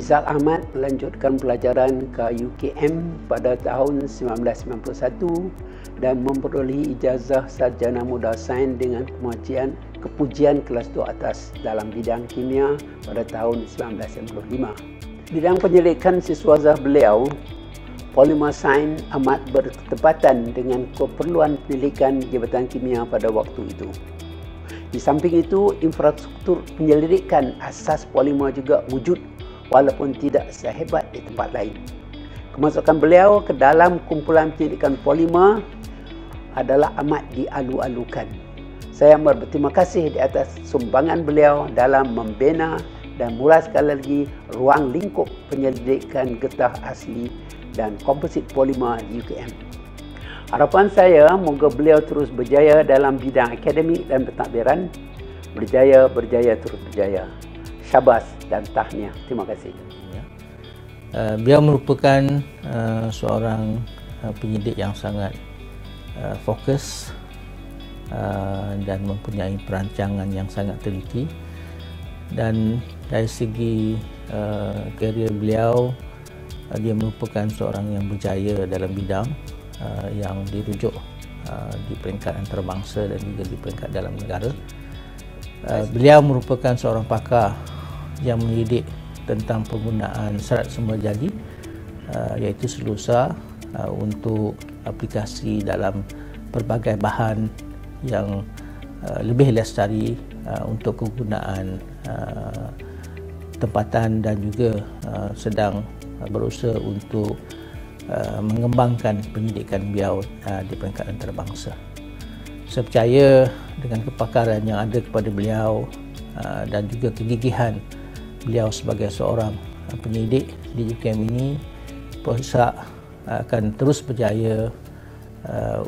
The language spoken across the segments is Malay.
Rizal Ahmad melanjutkan pelajaran ke UKM pada tahun 1991 dan memperolehi ijazah sarjana muda sains dengan kepujian kelas 2 atas dalam bidang kimia pada tahun 1995. Bidang penyelidikan siswazah beliau, Polymer Science, amat bertepatan dengan keperluan penyelidikan Jabatan Kimia pada waktu itu. Di samping itu, infrastruktur penyelidikan asas polimer juga wujud walaupun tidak sehebat di tempat lain. Kemasukan beliau ke dalam kumpulan penyelidikan polimer adalah amat dialu-alukan. Saya berterima kasih di atas sumbangan beliau dalam membina dan mula sekali lagi ruang lingkup penyelidikan getah asli dan komposit polimer di UKM. Harapan saya moga beliau terus berjaya dalam bidang akademik dan pentadbiran. Berjaya, terus berjaya. Syabas dan tahniah. Terima kasih. Beliau merupakan seorang penyidik yang sangat fokus dan mempunyai perancangan yang sangat teliti, dan dari segi karier beliau, dia merupakan seorang yang berjaya dalam bidang yang dirujuk di peringkat antarabangsa dan juga di peringkat dalam negara. Beliau merupakan seorang pakar yang mendidik tentang penggunaan serat semula jadi, iaitu selusa, untuk aplikasi dalam pelbagai bahan yang lebih lestari untuk kegunaan tempatan, dan juga sedang berusaha untuk mengembangkan penyidikan beliau di peringkat antarabangsa. Saya percaya dengan kepakaran yang ada kepada beliau dan juga kegigihan beliau sebagai seorang penyidik di UKM ini, Prof Ishak akan terus berjaya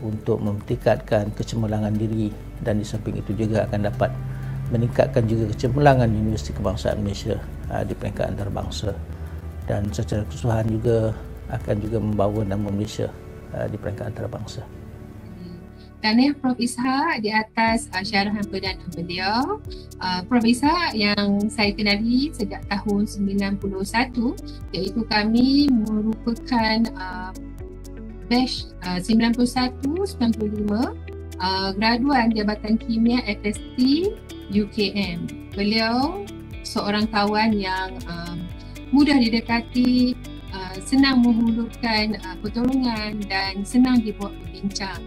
untuk meningkatkan kecemerlangan diri, dan di samping itu juga akan dapat meningkatkan juga kecemerlangan Universiti Kebangsaan Malaysia di peringkat antarabangsa, dan secara keseluruhan juga akan juga membawa nama Malaysia di peringkat antarabangsa. Tahniah Prof Ishak di atas syarahan perdana beliau. Prof Ishak yang saya kenali sejak tahun 91, iaitu kami merupakan batch 91-95 graduan Jabatan Kimia FST UKM. Beliau seorang kawan yang mudah didekati, senang menghulurkan pertolongan dan senang dibuat berbincang.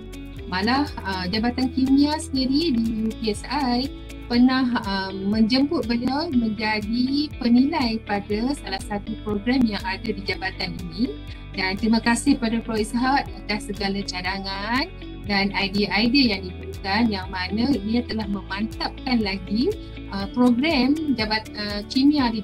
Malah Jabatan Kimia sendiri di UPSI pernah menjemput beliau menjadi penilai pada salah satu program yang ada di jabatan ini. Dan terima kasih pada Prof Ishak atas segala cadangan dan idea-idea yang diberikan, yang mana ia telah memantapkan lagi program kimia di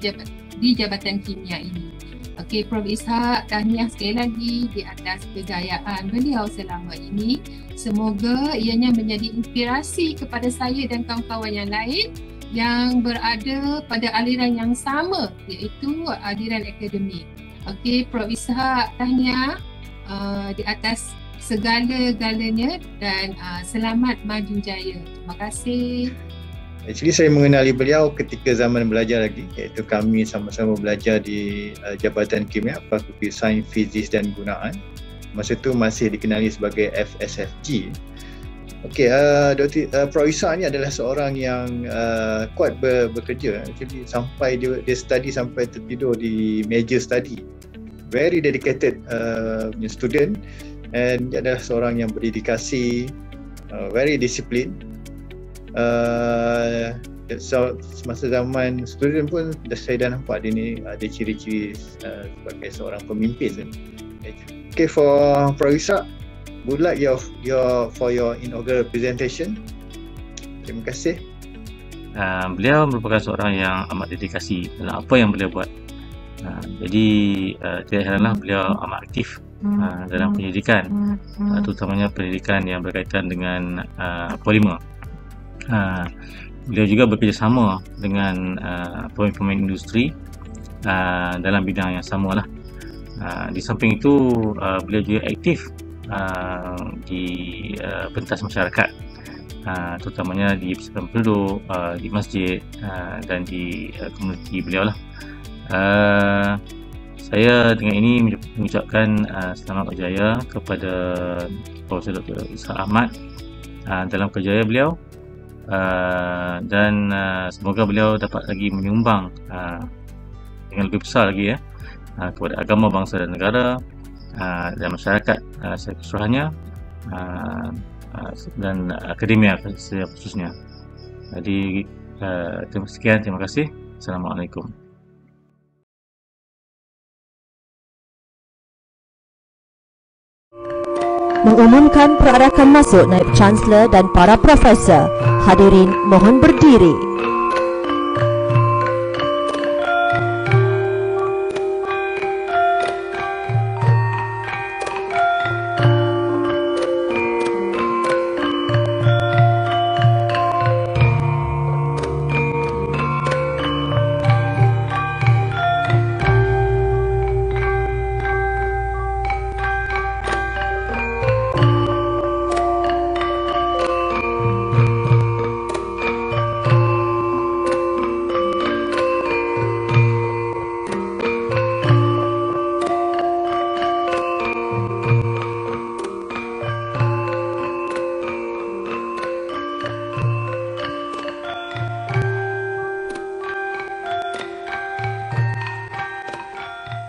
Jabatan Kimia ini. Okey, Prof Ishak, tahniah sekali lagi di atas kejayaan beliau selama ini. Semoga ianya menjadi inspirasi kepada saya dan kawan-kawan yang lain yang berada pada aliran yang sama, iaitu aliran akademik. Okey, Prof Ishak, tahniah di atas segala-galanya dan selamat maju jaya. Terima kasih. Actually saya mengenali beliau ketika zaman belajar lagi, iaitu kami sama-sama belajar di Jabatan Kimia, Fakulti Sains, Fizik dan Gunaan. Masa itu masih dikenali sebagai FSFG. Okey, Prof Ishak ni adalah seorang yang kuat bekerja. Actually sampai dia study sampai tertidur di meja study. Very dedicated student, and dia adalah seorang yang berdedikasi, very disciplined. Semasa zaman student pun saya dah nampak dia ni ada ciri-ciri sebagai seorang pemimpin. Okay, for Prof Ishak, good luck for your inaugural presentation. Terima kasih. Beliau merupakan seorang yang amat dedikasi dalam apa yang beliau buat. Jadi tidak heranlah beliau amat aktif dalam pendidikan, terutamanya pendidikan yang berkaitan dengan polimer. Beliau juga bekerjasama dengan pemain-pemain industri dalam bidang yang sama lah. Di samping itu beliau juga aktif di pentas masyarakat, terutamanya di persatuan penduduk, di masjid dan di komuniti beliau lah. Saya dengan ini mengucapkan selamat berjaya kepada Profesor Dr. Ishak Ahmad dalam kerjaya beliau, dan semoga beliau dapat lagi menyumbang dengan lebih besar lagi kepada agama, bangsa dan negara, dan masyarakat secara keseluruhannya, dan akademia khususnya. Jadi terima kasih. Assalamualaikum. Mengumumkan perarakan masuk Naib Chancellor dan para profesor. Hadirin mohon berdiri.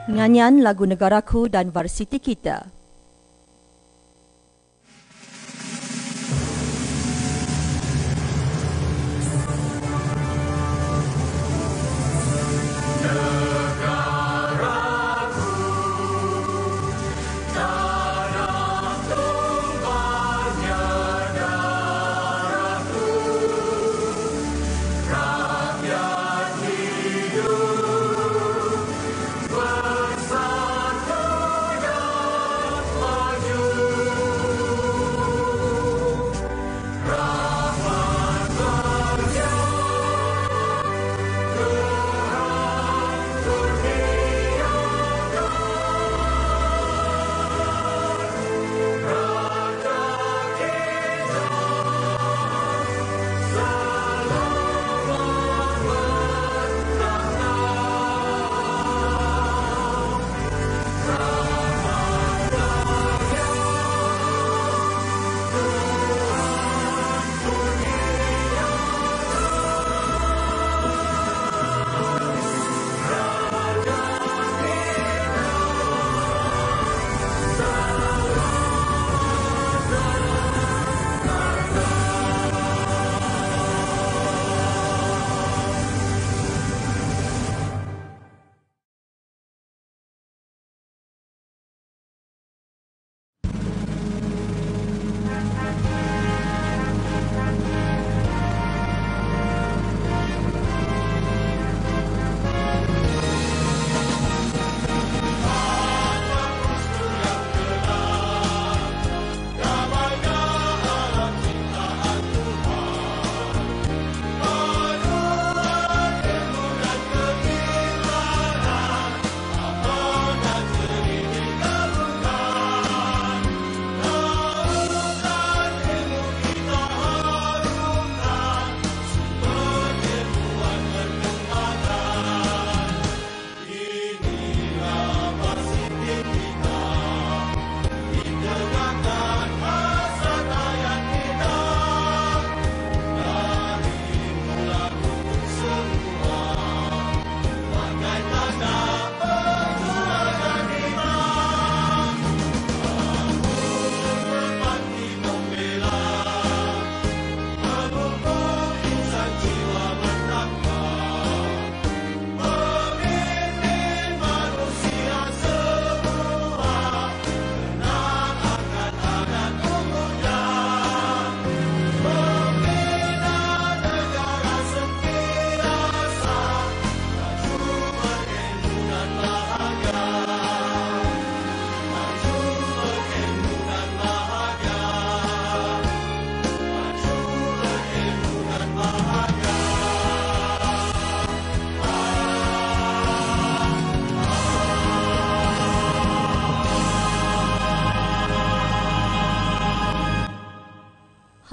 Nyanyian lagu Negaraku dan Varsity Kita.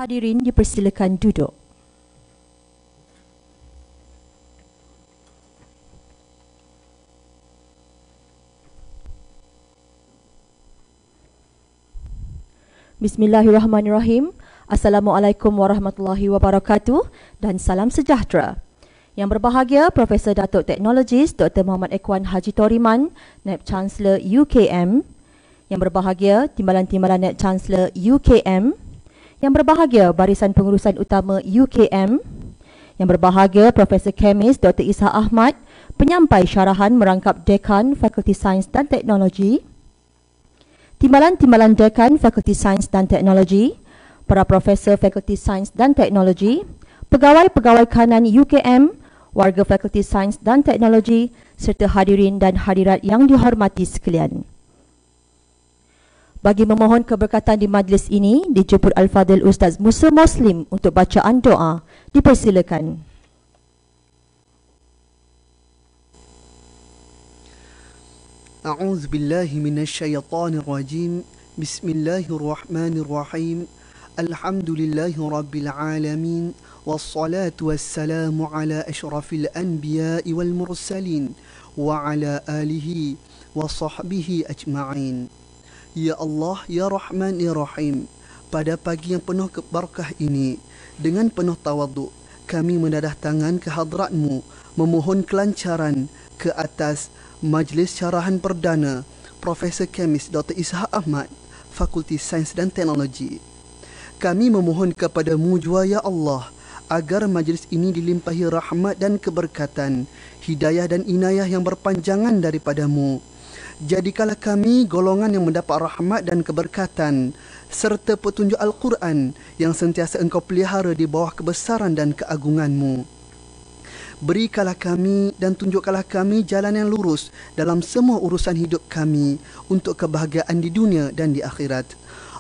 Hadirin dipersilakan duduk. Bismillahirrahmanirrahim. Assalamualaikum warahmatullahi wabarakatuh dan salam sejahtera. Yang berbahagia Profesor Datuk Teknologis Dr. Muhammad Ekhwan Haji Toriman, Naib Chancellor UKM. Yang berbahagia Timbalan-Timbalan Naib Chancellor UKM. Yang berbahagia Barisan Pengurusan Utama UKM. Yang berbahagia Profesor Kemis Dr. Ishak Ahmad, penyampai syarahan merangkap Dekan Fakulti Sains dan Teknologi. Timbalan-Timbalan Dekan Fakulti Sains dan Teknologi, para Profesor Fakulti Sains dan Teknologi, pegawai-pegawai kanan UKM, warga Fakulti Sains dan Teknologi, serta hadirin dan hadirat yang dihormati sekalian. Bagi memohon keberkatan di majlis ini, dijemput Al-Fadhil Ustaz Musa Muslim untuk bacaan doa. Dipersilakan. أعوذ بالله من الشيطان الرجيم بسم الله الرحمن الرحيم الحمد لله رب العالمين والصلاة والسلام على أشرف الأنبياء والمرسلين وعلى آله وصحبه أجمعين. Ya Allah, Ya Rahman, Ya Rahim, pada pagi yang penuh keberkah ini, dengan penuh tawaduk, kami mendadah tangan ke hadratmu, memohon kelancaran ke atas Majlis Syarahan Perdana Profesor Kemis Dr. Ishak Ahmad, Fakulti Sains dan Teknologi. Kami memohon kepadamu jua ya Allah, agar majlis ini dilimpahi rahmat dan keberkatan, hidayah dan inayah yang berpanjangan daripadamu. Jadikanlah kami golongan yang mendapat rahmat dan keberkatan serta petunjuk Al-Quran yang sentiasa engkau pelihara di bawah kebesaran dan keagunganmu. Berikanlah kami dan tunjukkanlah kami jalan yang lurus dalam semua urusan hidup kami untuk kebahagiaan di dunia dan di akhirat.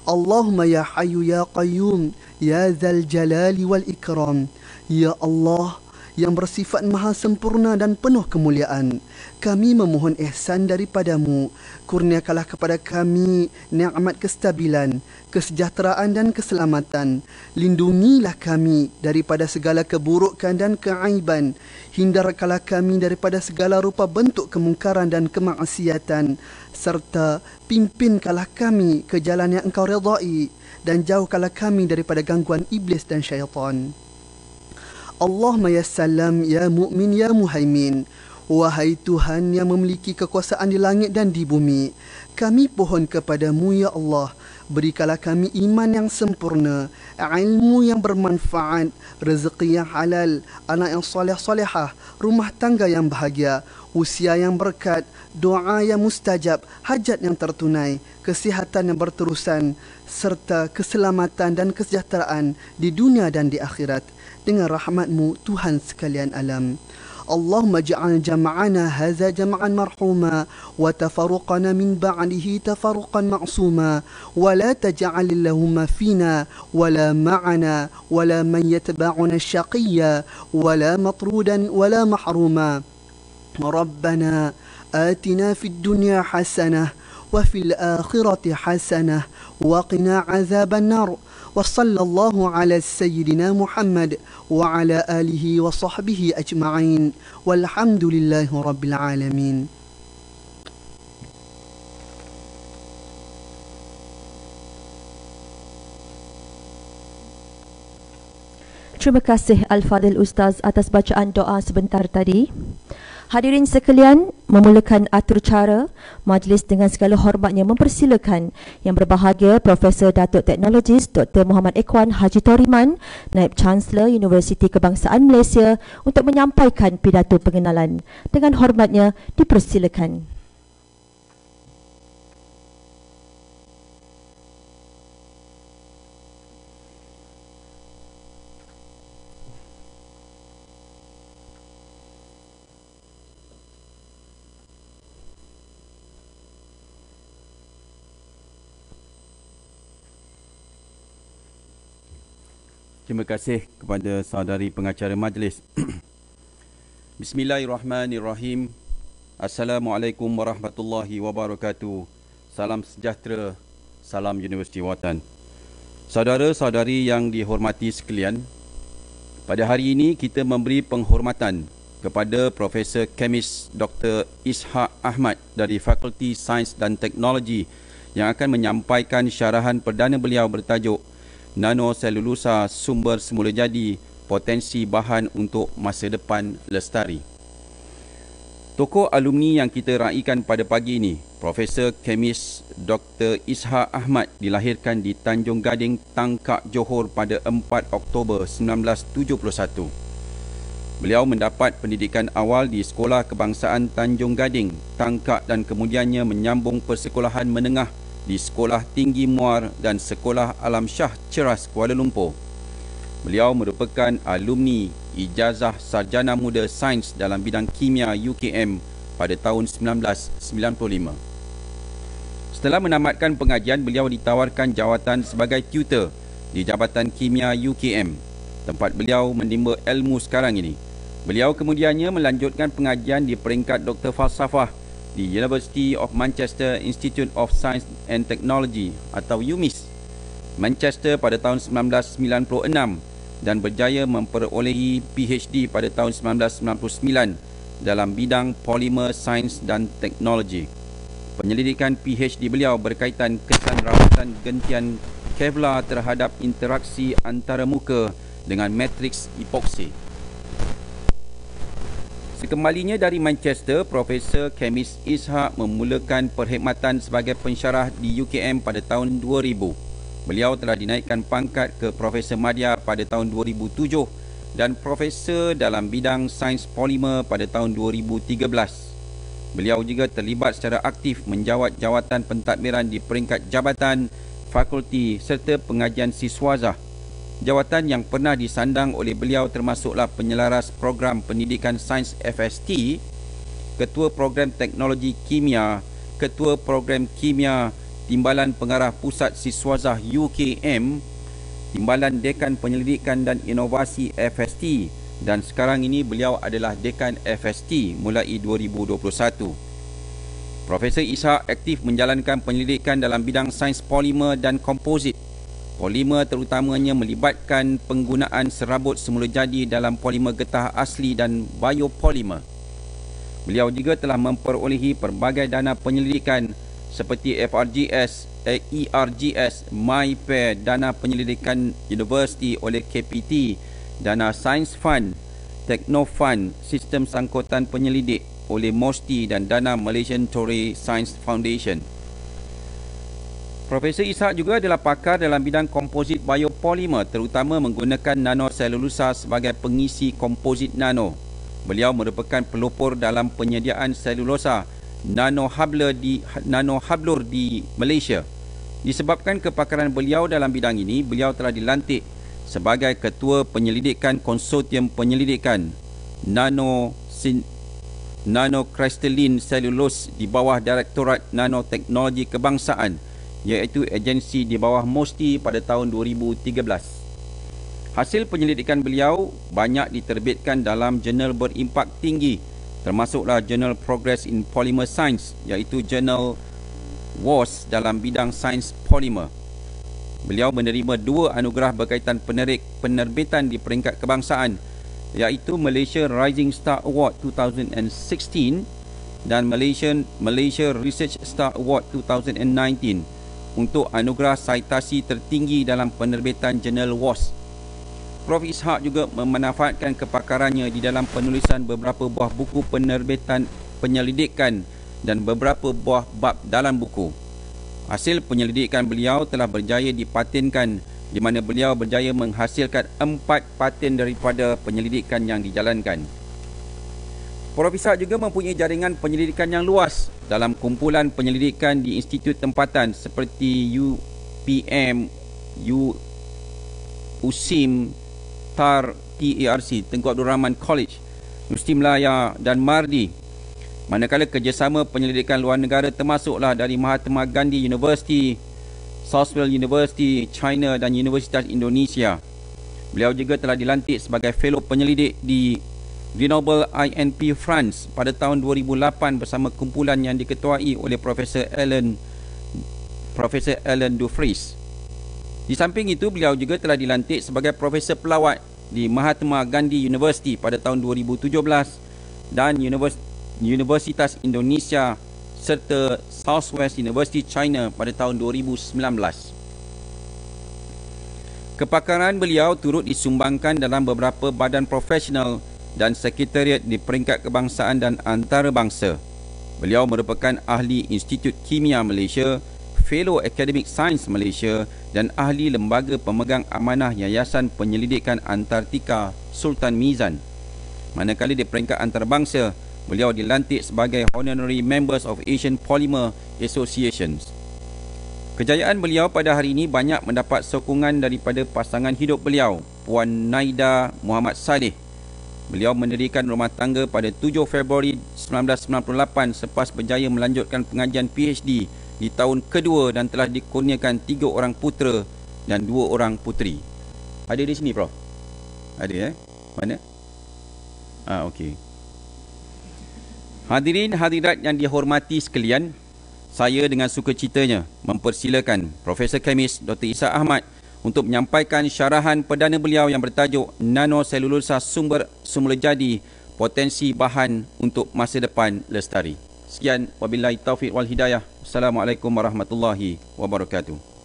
Allahumma ya Hayyu ya Qayyum ya Zal Jalali wal Ikram. Ya Allah yang bersifat maha sempurna dan penuh kemuliaan, kami memohon ihsan daripadamu. Kurniakanlah kepada kami nikmat kestabilan, kesejahteraan dan keselamatan. Lindungilah kami daripada segala keburukan dan keaiban. Hindarkanlah kami daripada segala rupa bentuk kemungkaran dan kemaksiatan. Serta pimpinkanlah kami ke jalan yang engkau redai, dan jauhkanlah kami daripada gangguan iblis dan syaitan. Allahumma ya salam, ya mu'min, ya muhaimin. Wahai Tuhan yang memiliki kekuasaan di langit dan di bumi, kami pohon kepadamu ya Allah, berikanlah kami iman yang sempurna, ilmu yang bermanfaat, rezeki yang halal, anak yang soleh-solehah, rumah tangga yang bahagia, usia yang berkat, doa yang mustajab, hajat yang tertunai, kesihatan yang berterusan, serta keselamatan dan kesejahteraan di dunia dan di akhirat. Dengan rahmatmu Tuhan sekalian alam. Allahumma ja'al jama'ana hadza jama'an marhuma wa tafarruqana min ba'dihi tafarruqan ma'suma wa la taj'al lahumma fina wa la ma'ana wa la man yatba'una syaqiyya wa la matrudan wa la mahruma. Rabbana atina fid dunya hasanah wa fil akhirati hasanah wa qina 'adzaban nar. وصلى الله على سيدنا محمد وعلى آله وصحبه أجمعين والحمد لله رب العالمين. Terima kasih Al-Fadhil Ustaz atas bacaan doa sebentar tadi. Hadirin sekalian, memulakan atur cara majlis dengan segala hormatnya mempersilakan Yang berbahagia Profesor Datuk Teknologis Dr. Muhammad Ekhwan Haji Toriman, Naib Chancellor Universiti Kebangsaan Malaysia untuk menyampaikan pidato pengenalan. Dengan hormatnya dipersilakan. Terima kasih kepada saudari pengacara majlis. Bismillahirrahmanirrahim. Assalamualaikum warahmatullahi wabarakatuh. Salam sejahtera, salam Universiti Watan. Saudara-saudari yang dihormati sekalian, pada hari ini kita memberi penghormatan kepada Profesor Kemis Dr. Ishak Ahmad dari Fakulti Sains dan Teknologi yang akan menyampaikan syarahan perdana beliau bertajuk Nanoselulosa Sumber Semula Jadi, Potensi Bahan untuk Masa Depan Lestari. Tokoh alumni yang kita raikan pada pagi ini, Profesor Kemis Dr. Ishak Ahmad, dilahirkan di Tanjung Gading, Tangkak, Johor pada 4 Oktober 1971. Beliau mendapat pendidikan awal di Sekolah Kebangsaan Tanjung Gading, Tangkak dan kemudiannya menyambung persekolahan menengah di Sekolah Tinggi Muar dan Sekolah Alam Shah Ceras, Kuala Lumpur. Beliau merupakan alumni Ijazah Sarjana Muda Sains dalam bidang Kimia UKM pada tahun 1995. Setelah menamatkan pengajian, beliau ditawarkan jawatan sebagai tutor di Jabatan Kimia UKM, tempat beliau menimba ilmu sekarang ini. Beliau kemudiannya melanjutkan pengajian di peringkat Doktor Falsafah di University of Manchester Institute of Science and Technology atau UMIS, Manchester pada tahun 1996 dan berjaya memperolehi PhD pada tahun 1999 dalam bidang Polymer Science dan Teknologi. Penyelidikan PhD beliau berkaitan kesan rawatan gentian Kevlar terhadap interaksi antara muka dengan matriks epoksi. Sekembalinya dari Manchester, Profesor Kemis Ishak memulakan perkhidmatan sebagai pensyarah di UKM pada tahun 2000. Beliau telah dinaikkan pangkat ke Profesor Madya pada tahun 2007 dan Profesor dalam bidang sains polimer pada tahun 2013. Beliau juga terlibat secara aktif menjawat jawatan pentadbiran di peringkat jabatan, fakulti serta pengajian siswazah. Jawatan yang pernah disandang oleh beliau termasuklah penyelaras program pendidikan sains FST, Ketua Program Teknologi Kimia, Ketua Program Kimia, Timbalan Pengarah Pusat Siswazah UKM, Timbalan Dekan Penyelidikan dan Inovasi FST, dan sekarang ini beliau adalah Dekan FST mulai 2021. Profesor Ishak aktif menjalankan penyelidikan dalam bidang sains polimer dan komposit. Polimer terutamanya melibatkan penggunaan serabut semula jadi dalam polimer getah asli dan biopolimer. Beliau juga telah memperolehi pelbagai dana penyelidikan seperti FRGS, ERGS, MyPair, dana penyelidikan universiti oleh KPT, dana Science Fund, Techno Fund, sistem sangkutan penyelidik oleh MOSTI dan dana Malaysian Torrey Science Foundation. Profesor Ishak juga adalah pakar dalam bidang komposit biopolimer, terutama menggunakan nanoselulosa sebagai pengisi komposit nano. Beliau merupakan pelopor dalam penyediaan selulosa nanohablur di Malaysia. Disebabkan kepakaran beliau dalam bidang ini, beliau telah dilantik sebagai Ketua Penyelidikan Konsortium Penyelidikan Nanocrystalline Cellulose di bawah Direktorat Nanoteknologi Kebangsaan, iaitu agensi di bawah MOSTI pada tahun 2013. Hasil penyelidikan beliau banyak diterbitkan dalam jurnal berimpak tinggi, termasuklah Journal Progress in Polymer Science, iaitu Journal WOS dalam bidang sains polimer. Beliau menerima 2 anugerah berkaitan penerbitan di peringkat kebangsaan, iaitu Malaysia Rising Star Award 2016 dan Malaysia Research Star Award 2019 untuk anugerah citasi tertinggi dalam penerbitan Journal WOS. Prof. Ishak juga memanfaatkan kepakarannya di dalam penulisan beberapa buah buku penerbitan penyelidikan dan beberapa buah bab dalam buku. Hasil penyelidikan beliau telah berjaya dipatenkan, di mana beliau berjaya menghasilkan 4 paten daripada penyelidikan yang dijalankan. Prof. Ishak juga mempunyai jaringan penyelidikan yang luas dalam kumpulan penyelidikan di institut tempatan seperti UPM, USIM, TAR, TARC, Tengku Abdul Rahman College, Universiti Melaya dan Mardi. Manakala kerjasama penyelidikan luar negara termasuklah dari Mahatma Gandhi University, Southwell University, China dan Universitas Indonesia. Beliau juga telah dilantik sebagai fellow penyelidik di Grenoble INP France pada tahun 2008 bersama kumpulan yang diketuai oleh Profesor Alan Dufries. Di samping itu, beliau juga telah dilantik sebagai Profesor Pelawat di Mahatma Gandhi University pada tahun 2017 dan Universitas Indonesia serta Southwest University China pada tahun 2019. Kepakaran beliau turut disumbangkan dalam beberapa badan profesional dan sekretariat di peringkat kebangsaan dan antarabangsa. Beliau merupakan ahli Institut Kimia Malaysia, Fellow Academic Science Malaysia dan ahli Lembaga Pemegang Amanah Yayasan Penyelidikan Antartika Sultan Mizan. Manakala di peringkat antarabangsa, beliau dilantik sebagai Honorary Members of Asian Polymer Associations. Kejayaan beliau pada hari ini banyak mendapat sokongan daripada pasangan hidup beliau, Puan Naida Muhammad Saleh. Beliau mendirikan rumah tangga pada 7 Februari 1998 selepas berjaya melanjutkan pengajian PhD di tahun kedua dan telah dikurniakan 3 orang putera dan 2 orang puteri. Ada di sini, Prof? Ada, Mana? Okey. Hadirin hadirat yang dihormati sekalian, saya dengan sukacitanya mempersilakan Profesor Kemis Dr. Ishak Ahmad untuk menyampaikan syarahan perdana beliau yang bertajuk Nanoselulosa Sumber Semula Jadi, Potensi Bahan untuk Masa Depan Lestari. Sekian, wabillahi taufiq wal hidayah. Assalamualaikum warahmatullahi wabarakatuh.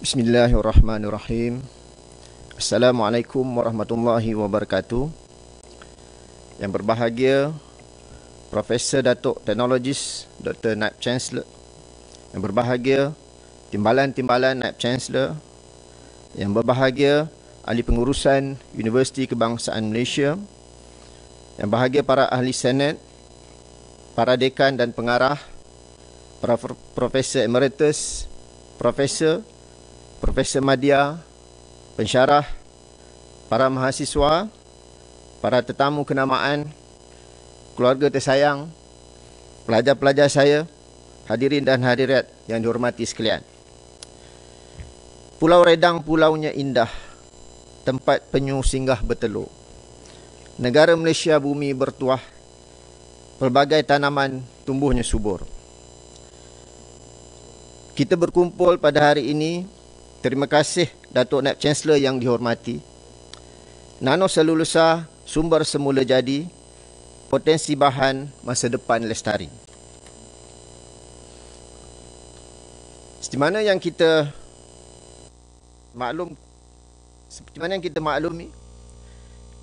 Bismillahirrahmanirrahim. Assalamualaikum warahmatullahi wabarakatuh. Yang berbahagia Profesor Datuk Teknologis Dr. Naib Chancellor, yang berbahagia Timbalan-Timbalan Naib Chancellor, yang berbahagia Ahli Pengurusan Universiti Kebangsaan Malaysia, yang bahagia para ahli Senat, para dekan dan pengarah, para Profesor Emeritus, Profesor Madya, pensyarah, para mahasiswa, para tetamu kenamaan, keluarga tersayang, pelajar-pelajar saya, hadirin dan hadirat yang dihormati sekalian. Pulau Redang pulaunya indah, tempat penyu singgah bertelur. Negara Malaysia bumi bertuah, pelbagai tanaman tumbuhnya subur. Kita berkumpul pada hari ini. Terima kasih Datuk Naib Chancellor yang dihormati. Nanoselulosa Sumber Semula Jadi, Potensi Bahan Masa Depan Lestari. Seperti mana yang kita maklumi,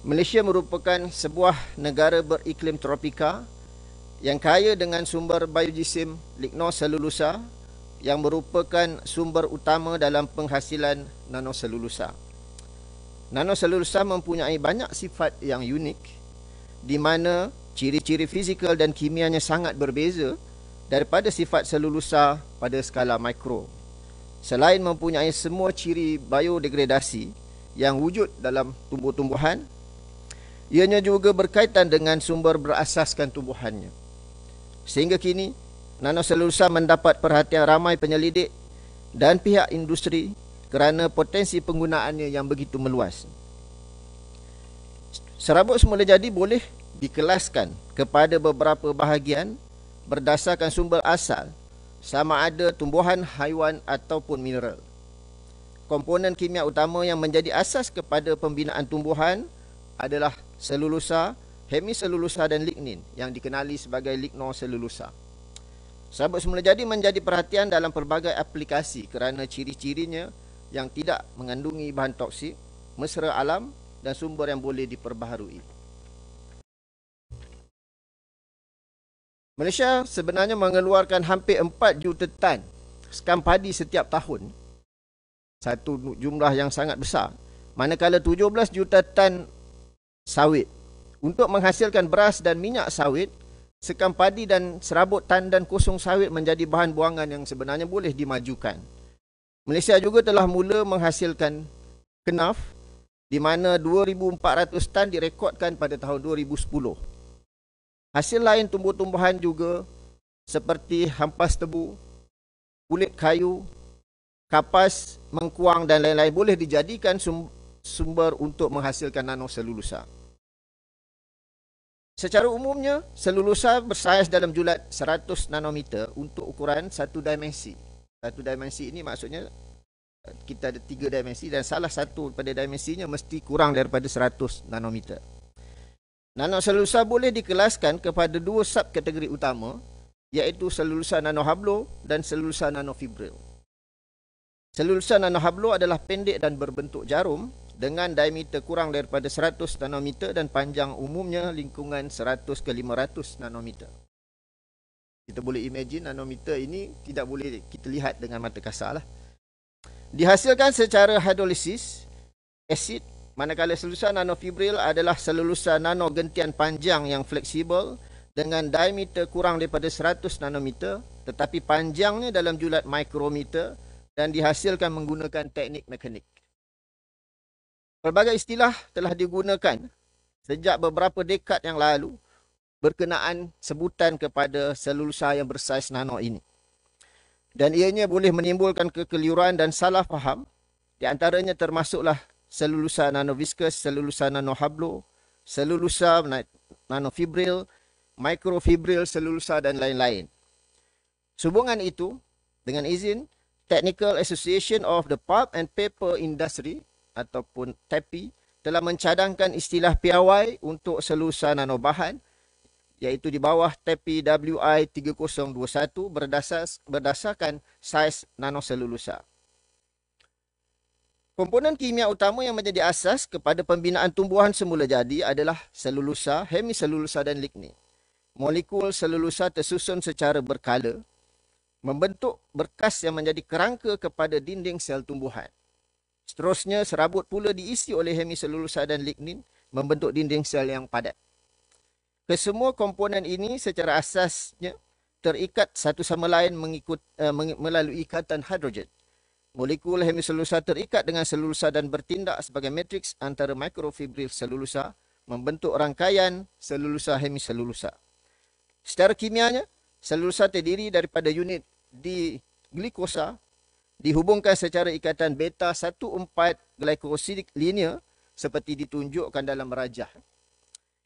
Malaysia merupakan sebuah negara beriklim tropika yang kaya dengan sumber biojisim lignoselulosa yang merupakan sumber utama dalam penghasilan nanoselulosa. Nanoselulosa mempunyai banyak sifat yang unik di mana ciri-ciri fizikal dan kimianya sangat berbeza daripada sifat selulosa pada skala mikro. Selain mempunyai semua ciri biodegradasi yang wujud dalam tumbuh-tumbuhan, ianya juga berkaitan dengan sumber berasaskan tumbuhannya. Sehingga kini nanoselulosa mendapat perhatian ramai penyelidik dan pihak industri kerana potensi penggunaannya yang begitu meluas. Serabut semula jadi boleh dikelaskan kepada beberapa bahagian berdasarkan sumber asal, sama ada tumbuhan, haiwan ataupun mineral. Komponen kimia utama yang menjadi asas kepada pembinaan tumbuhan adalah selulosa, hemiselulosa dan lignin yang dikenali sebagai lignoselulosa. Serabut semula jadi menjadi perhatian dalam pelbagai aplikasi kerana ciri-cirinya yang tidak mengandungi bahan toksik, mesra alam dan sumber yang boleh diperbaharui. Malaysia sebenarnya mengeluarkan hampir 4 juta tan skam padi setiap tahun. Satu jumlah yang sangat besar. Manakala 17 juta tan sawit. Untuk menghasilkan beras dan minyak sawit, sekam padi dan serabut tandan kosong sawit menjadi bahan buangan yang sebenarnya boleh dimajukan. Malaysia juga telah mula menghasilkan kenaf di mana 2,400 tan direkodkan pada tahun 2010. Hasil lain tumbuh-tumbuhan juga seperti hampas tebu, kulit kayu, kapas, mengkuang dan lain-lain boleh dijadikan sumber untuk menghasilkan nanoselulosa. Secara umumnya, selulosa bersaiz dalam julat 100 nanometer untuk ukuran satu dimensi. Satu dimensi ini maksudnya kita ada 3 dimensi dan salah satu pada dimensinya mesti kurang daripada 100 nanometer. Nanoselulosa boleh dikelaskan kepada 2 subkategori utama, iaitu selulosa nanohablo dan selulosa nanofibril. Selulosa nanohablo adalah pendek dan berbentuk jarum dengan diameter kurang daripada 100 nanometer dan panjang umumnya lingkungan 100 ke 500 nanometer. Kita boleh imagine nanometer ini tidak boleh kita lihat dengan mata kasar lah. Dihasilkan secara hidrolisis asid, manakala selulosa nanofibril adalah selulosa nano gentian panjang yang fleksibel dengan diameter kurang daripada 100 nanometer tetapi panjangnya dalam julat mikrometer dan dihasilkan menggunakan teknik mekanik. Pelbagai istilah telah digunakan sejak beberapa dekad yang lalu berkenaan sebutan kepada selulosa yang bersaiz nano ini. Dan ianya boleh menimbulkan kekeliruan dan salah faham. Di antaranya termasuklah selulosa nanoviskus, selulosa nanohablo, selulosa nanofibril, mikrofibril selulosa dan lain-lain. Sehubungan itu, dengan izin, Technical Association of the Pulp and Paper Industry ataupun TAPI telah mencadangkan istilah piawai untuk selulosa nanobahan iaitu di bawah TAPI WI 3021 berdasarkan saiz nanoselulosa. Komponen kimia utama yang menjadi asas kepada pembinaan tumbuhan semula jadi adalah selulosa, hemiselulosa dan lignin. Molekul selulosa tersusun secara berkala, membentuk berkas yang menjadi kerangka kepada dinding sel tumbuhan. Seterusnya, serabut pula diisi oleh hemiselulosa dan lignin, membentuk dinding sel yang padat. Kesemua komponen ini secara asasnya terikat satu sama lain melalui ikatan hidrogen. Molekul hemiselulosa terikat dengan selulosa dan bertindak sebagai matriks antara mikrofibril selulosa membentuk rangkaian selulosa hemiselulosa. Secara kimianya, selulosa terdiri daripada unit D-glikosa dihubungkan secara ikatan beta 1,4 glycosidic linear seperti ditunjukkan dalam merajah.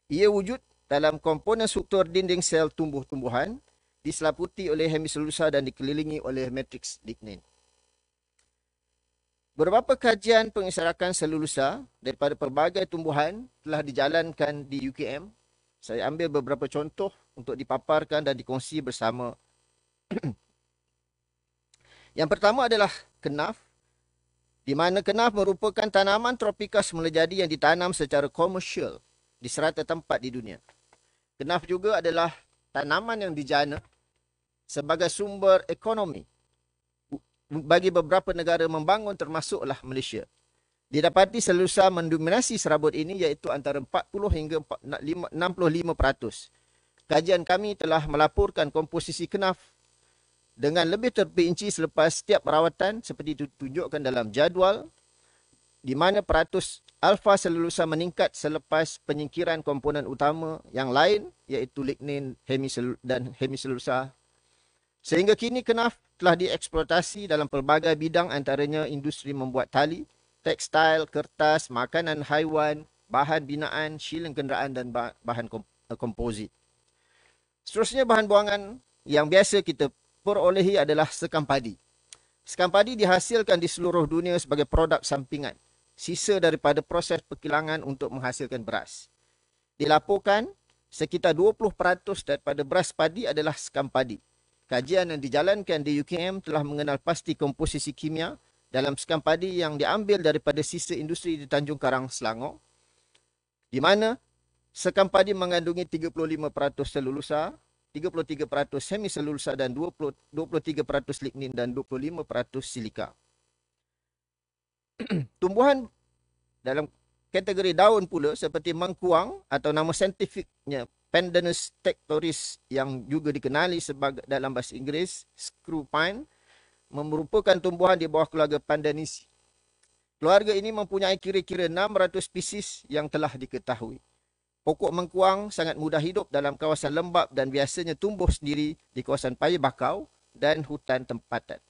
Ia wujud dalam komponen struktur dinding sel tumbuh-tumbuhan, diselaputi oleh hemiselulosa dan dikelilingi oleh matriks lignin. Beberapa kajian pengisarakan selulosa daripada pelbagai tumbuhan telah dijalankan di UKM. Saya ambil beberapa contoh untuk dipaparkan dan dikongsi bersama. Yang pertama adalah kenaf, di mana kenaf merupakan tanaman tropika semula jadi yang ditanam secara komersial di serata tempat di dunia. Kenaf juga adalah tanaman yang dijana sebagai sumber ekonomi bagi beberapa negara membangun termasuklah Malaysia. Didapati selulosa mendominasi serabut ini iaitu antara 40 hingga 65%. Kajian kami telah melaporkan komposisi kenaf dengan lebih terperinci selepas setiap perawatan seperti ditunjukkan dalam jadual di mana peratus alfa selulosa meningkat selepas penyingkiran komponen utama yang lain iaitu lignin dan hemiselulosa. Sehingga kini kenaf telah dieksploitasi dalam pelbagai bidang antaranya industri membuat tali, tekstil, kertas, makanan haiwan, bahan binaan, shilling kenderaan dan bahan komposit. Seterusnya bahan buangan yang biasa kita perolehi adalah sekam padi. Sekam padi dihasilkan di seluruh dunia sebagai produk sampingan, sisa daripada proses perkilangan untuk menghasilkan beras. Dilaporkan sekitar 20% daripada beras padi adalah sekam padi. Kajian yang dijalankan di UKM telah mengenal pasti komposisi kimia dalam sekam padi yang diambil daripada sisa industri di Tanjung Karang, Selangor, di mana sekam padi mengandungi 35% selulosa, 33% hemiselulosa dan 23% lignin dan 25% silika. Tumbuhan dalam kategori daun pula seperti mengkuang atau nama saintifiknya Pandanus tectoris yang juga dikenali sebagai dalam bahasa Inggeris screw pine merupakan tumbuhan di bawah keluarga Pandanaceae. Keluarga ini mempunyai kira-kira 600 spesies yang telah diketahui. Pokok mengkuang sangat mudah hidup dalam kawasan lembap dan biasanya tumbuh sendiri di kawasan paya bakau dan hutan tempatan.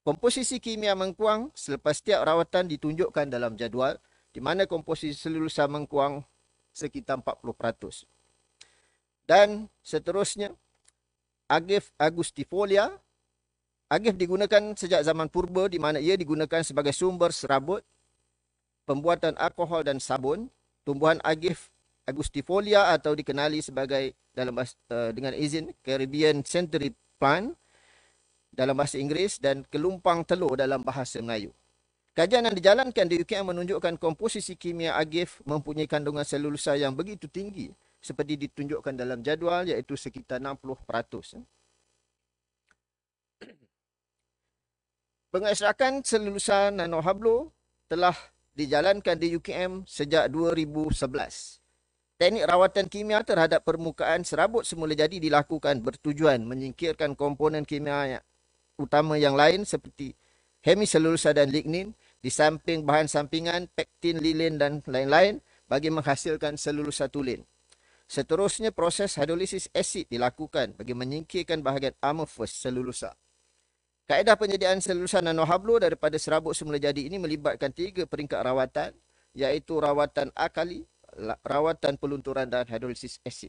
Komposisi kimia mengkuang selepas setiap rawatan ditunjukkan dalam jadual, di mana komposisi selulosa mengkuang sekitar 40%. Dan seterusnya, Agave angustifolia. Agave digunakan sejak zaman purba di mana ia digunakan sebagai sumber serabut, pembuatan alkohol dan sabun. Tumbuhan Agave angustifolia atau dikenali sebagai dengan izin Caribbean century plant dalam bahasa Inggeris dan kelumpang telur dalam bahasa Melayu. Kajian yang dijalankan di UKM menunjukkan komposisi kimia Agave mempunyai kandungan selulosa yang begitu tinggi seperti ditunjukkan dalam jadual, iaitu sekitar 60%. Pengeksrakan selulosa nanohablo telah dijalankan di UKM sejak 2011. Teknik rawatan kimia terhadap permukaan serabut semula jadi dilakukan bertujuan menyingkirkan komponen kimia utama yang lain seperti hemiselulosa dan lignin di samping bahan sampingan, pektin, lilin dan lain-lain bagi menghasilkan selulosa tulin. Seterusnya, proses hidrolisis asid dilakukan bagi menyingkirkan bahagian amorphous selulosa. Kaedah penyediaan selulosa nanohablo daripada serabut semula jadi ini melibatkan 3 peringkat rawatan, iaitu rawatan alkali, rawatan pelunturan dan hidrolisis asid.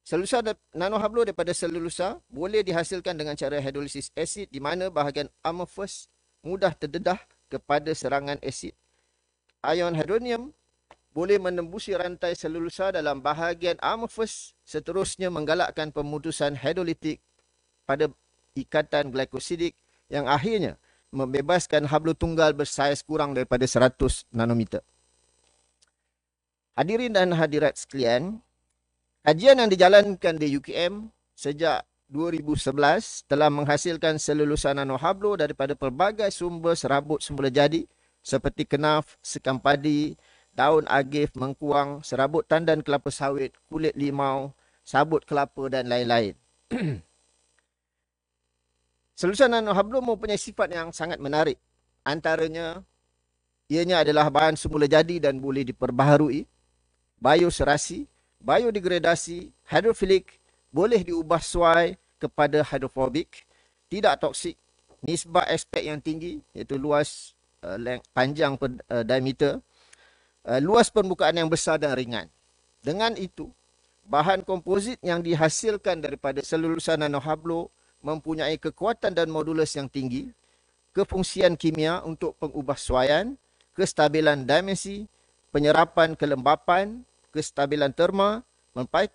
Selulosa nanohablo daripada selulosa boleh dihasilkan dengan cara hidrolisis asid di mana bahagian amorphous mudah terdedah kepada serangan asid. Ion hydronium boleh menembusi rantai selulosa dalam bahagian amorphous, seterusnya menggalakkan pemutusan hidrolitik pada ikatan glikosidik yang akhirnya membebaskan hablo tunggal bersaiz kurang daripada 100 nanometer. Hadirin dan hadirat sekalian, kajian yang dijalankan di UKM sejak 2011 telah menghasilkan selulosa nanohablo daripada pelbagai sumber serabut semula jadi seperti kenaf, sekam padi, daun agave, mengkuang, serabut tandan kelapa sawit, kulit limau, sabut kelapa dan lain-lain. Selulosa nanohablo mempunyai sifat yang sangat menarik. Antaranya, ianya adalah bahan semula jadi dan boleh diperbaharui, bioserasi, biodegradasi, hidrofilik, boleh diubah suai kepada hidrofobik, tidak toksik, nisbah aspek yang tinggi, iaitu luas panjang diameter, luas permukaan yang besar dan ringan. Dengan itu, bahan komposit yang dihasilkan daripada selulosa nanohablo mempunyai kekuatan dan modulus yang tinggi, kefungsian kimia untuk pengubahsuaian, kestabilan dimensi, penyerapan kelembapan, kestabilan terma,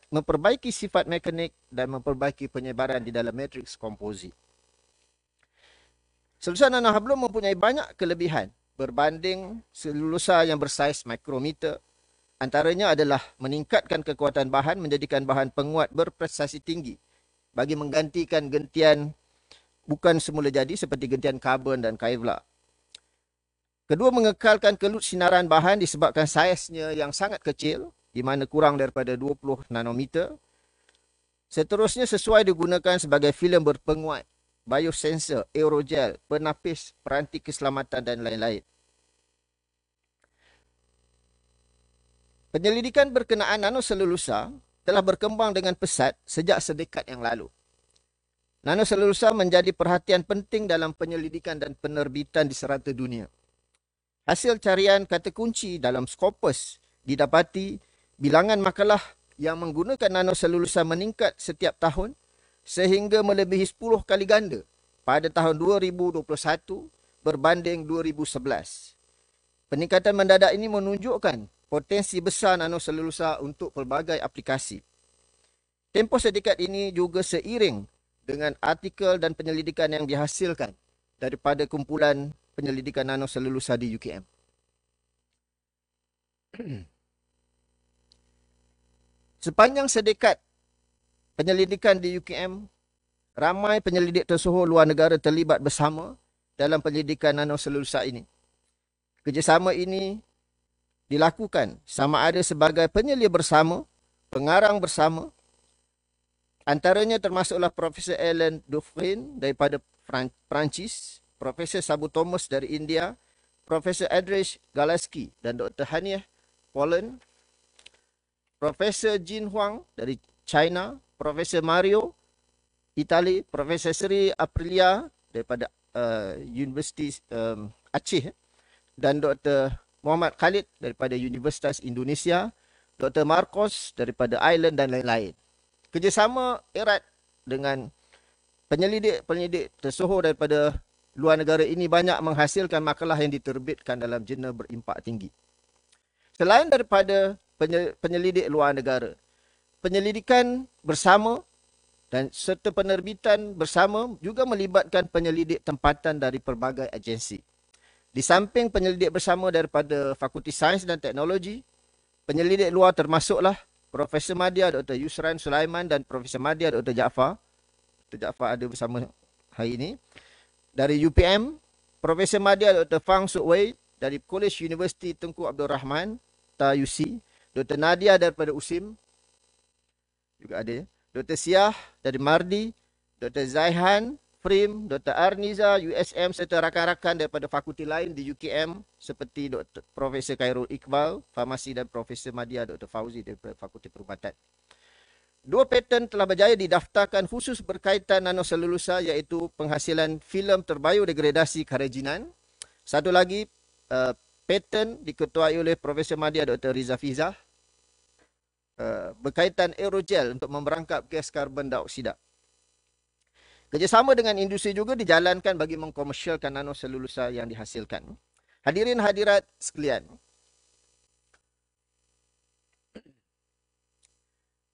memperbaiki sifat mekanik dan memperbaiki penyebaran di dalam matriks komposit. Selulosa nanohablo mempunyai banyak kelebihan berbanding selulosa yang bersaiz mikrometer. Antaranya adalah meningkatkan kekuatan bahan, menjadikan bahan penguat berprestasi tinggi bagi menggantikan gentian bukan semula jadi seperti gentian karbon dan Kevlar. Kedua, mengekalkan kelut sinaran bahan disebabkan saiznya yang sangat kecil, di mana kurang daripada 20 nanometer. Seterusnya, sesuai digunakan sebagai filem berpenguat, biosensor, aerogel, penapis, peranti keselamatan dan lain-lain. Penyelidikan berkenaan nanoselulosa telah berkembang dengan pesat sejak sedekad yang lalu. Nanoselulosa menjadi perhatian penting dalam penyelidikan dan penerbitan di serata dunia. Hasil carian kata kunci dalam Scopus didapati bilangan makalah yang menggunakan nanoselulosa meningkat setiap tahun sehingga melebihi 10 kali ganda pada tahun 2021 berbanding 2011. Peningkatan mendadak ini menunjukkan potensi besar nanoselulosa untuk pelbagai aplikasi. Tempoh sedekad ini juga seiring dengan artikel dan penyelidikan yang dihasilkan daripada kumpulan penyelidikan nanoselulosa di UKM. Sepanjang sedekad penyelidikan di UKM, ramai penyelidik tersohor luar negara terlibat bersama dalam penyelidikan nanoselulosa ini. Kerjasama ini dilakukan sama ada sebagai penyelia bersama, pengarang bersama. Antaranya termasuklah Profesor Alain Dufresne daripada Perancis, Profesor Sabu Thomas dari India, Profesor Andrzej Galaski dan Dr. Haniah Poland. Profesor Jin Huang dari China, Profesor Mario Itali, Profesor Sri Aprilia daripada Universiti Aceh, dan Dr. Muhammad Khalid daripada Universitas Indonesia, Dr. Marcos daripada Ireland dan lain-lain. Kerjasama erat dengan penyelidik-penyelidik tersohor daripada luar negara ini banyak menghasilkan makalah yang diterbitkan dalam jurnal berimpak tinggi. Selain daripada penyelidik luar negara, penyelidikan bersama dan serta penerbitan bersama juga melibatkan penyelidik tempatan dari pelbagai agensi. Di samping penyelidik bersama daripada Fakulti Sains dan Teknologi, penyelidik luar termasuklah Profesor Madya Dr. Yusran Sulaiman dan Profesor Madya Dr. Jaafar. Dr. Jaafar ada bersama hari ini. Dari UPM, Profesor Madya Dr. Fang Suk Wei dari College University Tengku Abdul Rahman, TAUC. Dr. Nadia daripada USIM juga ada. Dr. Siah dari Mardi, Dr. Zaihan, Frim, Dr. Arniza, USM serta rakan-rakan daripada fakulti lain di UKM seperti Dr. Profesor Khairul Iqbal, Farmasi, dan Profesor Madya Dr. Fauzi daripada Fakulti Perubatan. 2 paten telah berjaya didaftarkan khusus berkaitan nanoselulosa, iaitu penghasilan filem terbiodegradasi kerajinan. Satu lagi paten diketuai oleh Profesor Madya Dr. Riza Fizah berkaitan aerogel untuk memberangkap gas karbon dioksida. Kerjasama dengan industri juga dijalankan bagi mengkomersialkan nanoselulosa yang dihasilkan. Hadirin hadirat sekalian,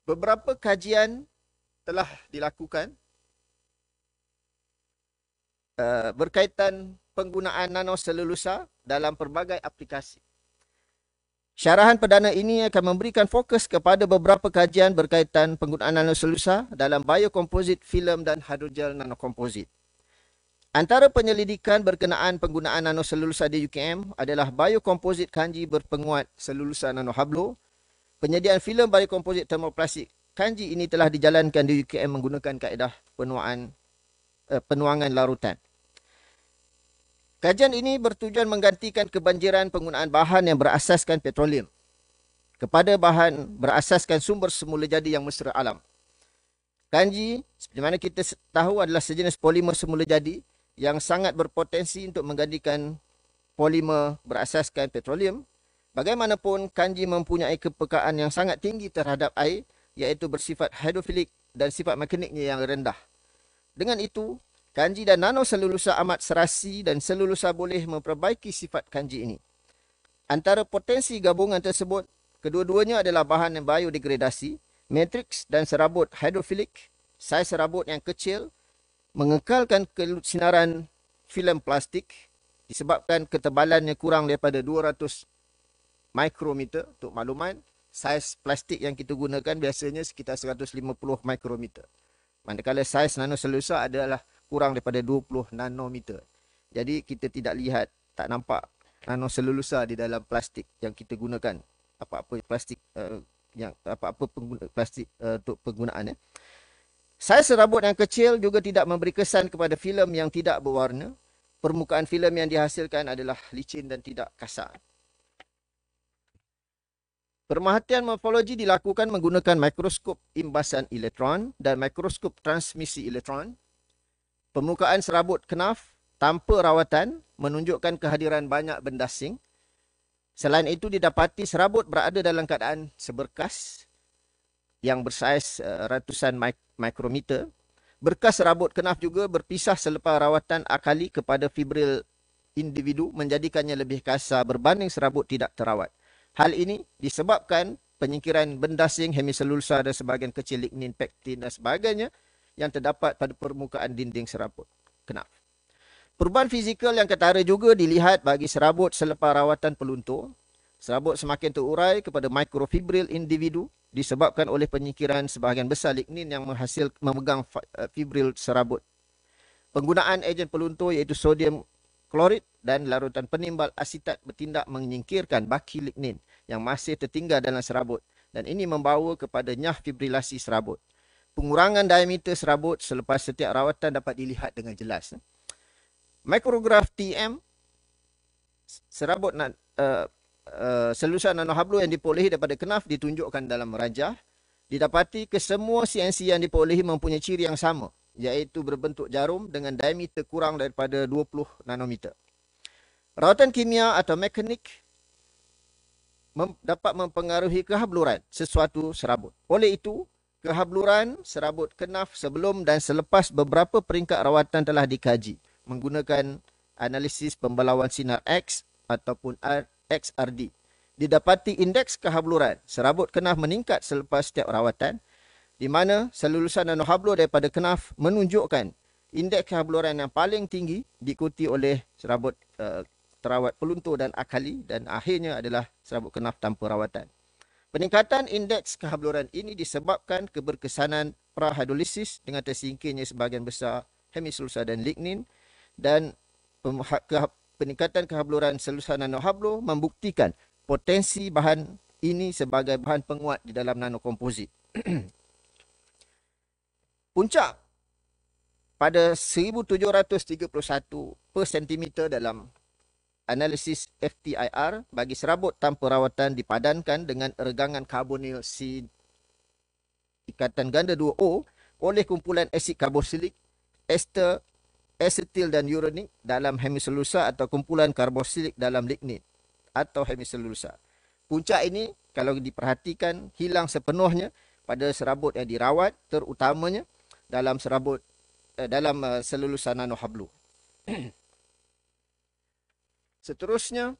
beberapa kajian telah dilakukan berkaitan penggunaan nanoselulosa dalam pelbagai aplikasi. Syarahan perdana ini akan memberikan fokus kepada beberapa kajian berkaitan penggunaan nanoselulosa dalam biokomposit filem dan hidrogel nanokomposit. Antara penyelidikan berkenaan penggunaan nanoselulosa di UKM adalah biokomposit kanji berpenguat selulosa nanohablo. Penyediaan filem biokomposit termoplastik kanji ini telah dijalankan di UKM menggunakan kaedah penuangan larutan. Kajian ini bertujuan menggantikan kebanjiran penggunaan bahan yang berasaskan petroleum kepada bahan berasaskan sumber semula jadi yang mesra alam. Kanji, seperti mana kita tahu, adalah sejenis polimer semula jadi yang sangat berpotensi untuk menggantikan polimer berasaskan petroleum. Bagaimanapun, kanji mempunyai kepekaan yang sangat tinggi terhadap air, iaitu bersifat hidrofilik dan sifat mekaniknya yang rendah. Dengan itu, kanji dan nanoselulosa amat serasi dan selulosa boleh memperbaiki sifat kanji ini. Antara potensi gabungan tersebut, kedua-duanya adalah bahan yang biodegradasi, matriks dan serabut hidrofilik, saiz serabut yang kecil, mengekalkan sinaran filem plastik disebabkan ketebalannya kurang daripada 200 mikrometer. Untuk makluman, saiz plastik yang kita gunakan biasanya sekitar 150 mikrometer. Manakala saiz nanoselulosa adalah kurang daripada 20 nanometer. Jadi kita tidak lihat, tak nampak nanoselulosa di dalam plastik yang kita gunakan. Apa-apa plastik plastik untuk penggunaan. Saiz serabut yang kecil juga tidak memberi kesan kepada filem yang tidak berwarna. Permukaan filem yang dihasilkan adalah licin dan tidak kasar. Pemerhatian morfologi dilakukan menggunakan mikroskop imbasan elektron dan mikroskop transmisi elektron. Permukaan serabut kenaf tanpa rawatan menunjukkan kehadiran banyak benda asing. Selain itu, didapati serabut berada dalam keadaan seberkas yang bersaiz ratusan mikrometer. Berkas serabut kenaf juga berpisah selepas rawatan akali kepada fibril individu, menjadikannya lebih kasar berbanding serabut tidak terawat. Hal ini disebabkan penyingkiran benda asing, hemiselulosa dan sebahagian kecil lignin, pektin dan sebagainya yang terdapat pada permukaan dinding serabut kenaf. Perubahan fizikal yang ketara juga dilihat bagi serabut selepas rawatan peluntur. Serabut semakin terurai kepada mikrofibril individu disebabkan oleh penyingkiran sebahagian besar lignin yang memegang fibril serabut. Penggunaan ejen peluntur iaitu sodium klorid dan larutan penimbal asitat bertindak menyingkirkan baki lignin yang masih tertinggal dalam serabut, dan ini membawa kepada nyah fibrilasi serabut. Pengurangan diameter serabut selepas setiap rawatan dapat dilihat dengan jelas. Mikrograf TM serabut selulosa nanohablo yang diperolehi daripada kenaf ditunjukkan dalam merajah. Didapati kesemua CNC yang diperolehi mempunyai ciri yang sama, iaitu berbentuk jarum dengan diameter kurang daripada 20 nanometer. Rawatan kimia atau mekanik dapat mempengaruhi kehabluran sesuatu serabut. Oleh itu, kehabluran serabut kenaf sebelum dan selepas beberapa peringkat rawatan telah dikaji menggunakan analisis pembelawan sinar X ataupun XRD. Didapati indeks kehabluran serabut kenaf meningkat selepas setiap rawatan, di mana selulusan nanohablo daripada kenaf menunjukkan indeks kehabluran yang paling tinggi diikuti oleh serabut terawat peluntur dan akali, dan akhirnya adalah serabut kenaf tanpa rawatan. Peningkatan indeks kehabluran ini disebabkan keberkesanan prahidrolisis dengan tersingkirnya sebahagian besar hemiselulosa dan lignin, dan peningkatan kehabluran selulosa nanohablo membuktikan potensi bahan ini sebagai bahan penguat di dalam nanokomposit. Puncak pada 1731 per sentimeter dalam analisis FTIR bagi serabut tanpa rawatan dipadankan dengan regangan karbonil C ikatan ganda 2O oleh kumpulan asid karboksilik, ester, asetil dan uranik dalam hemiselulosa atau kumpulan karboksilik dalam lignin atau hemiselulosa. Puncak ini kalau diperhatikan hilang sepenuhnya pada serabut yang dirawat, terutamanya dalam serabut selulusa nanohablo. Seterusnya,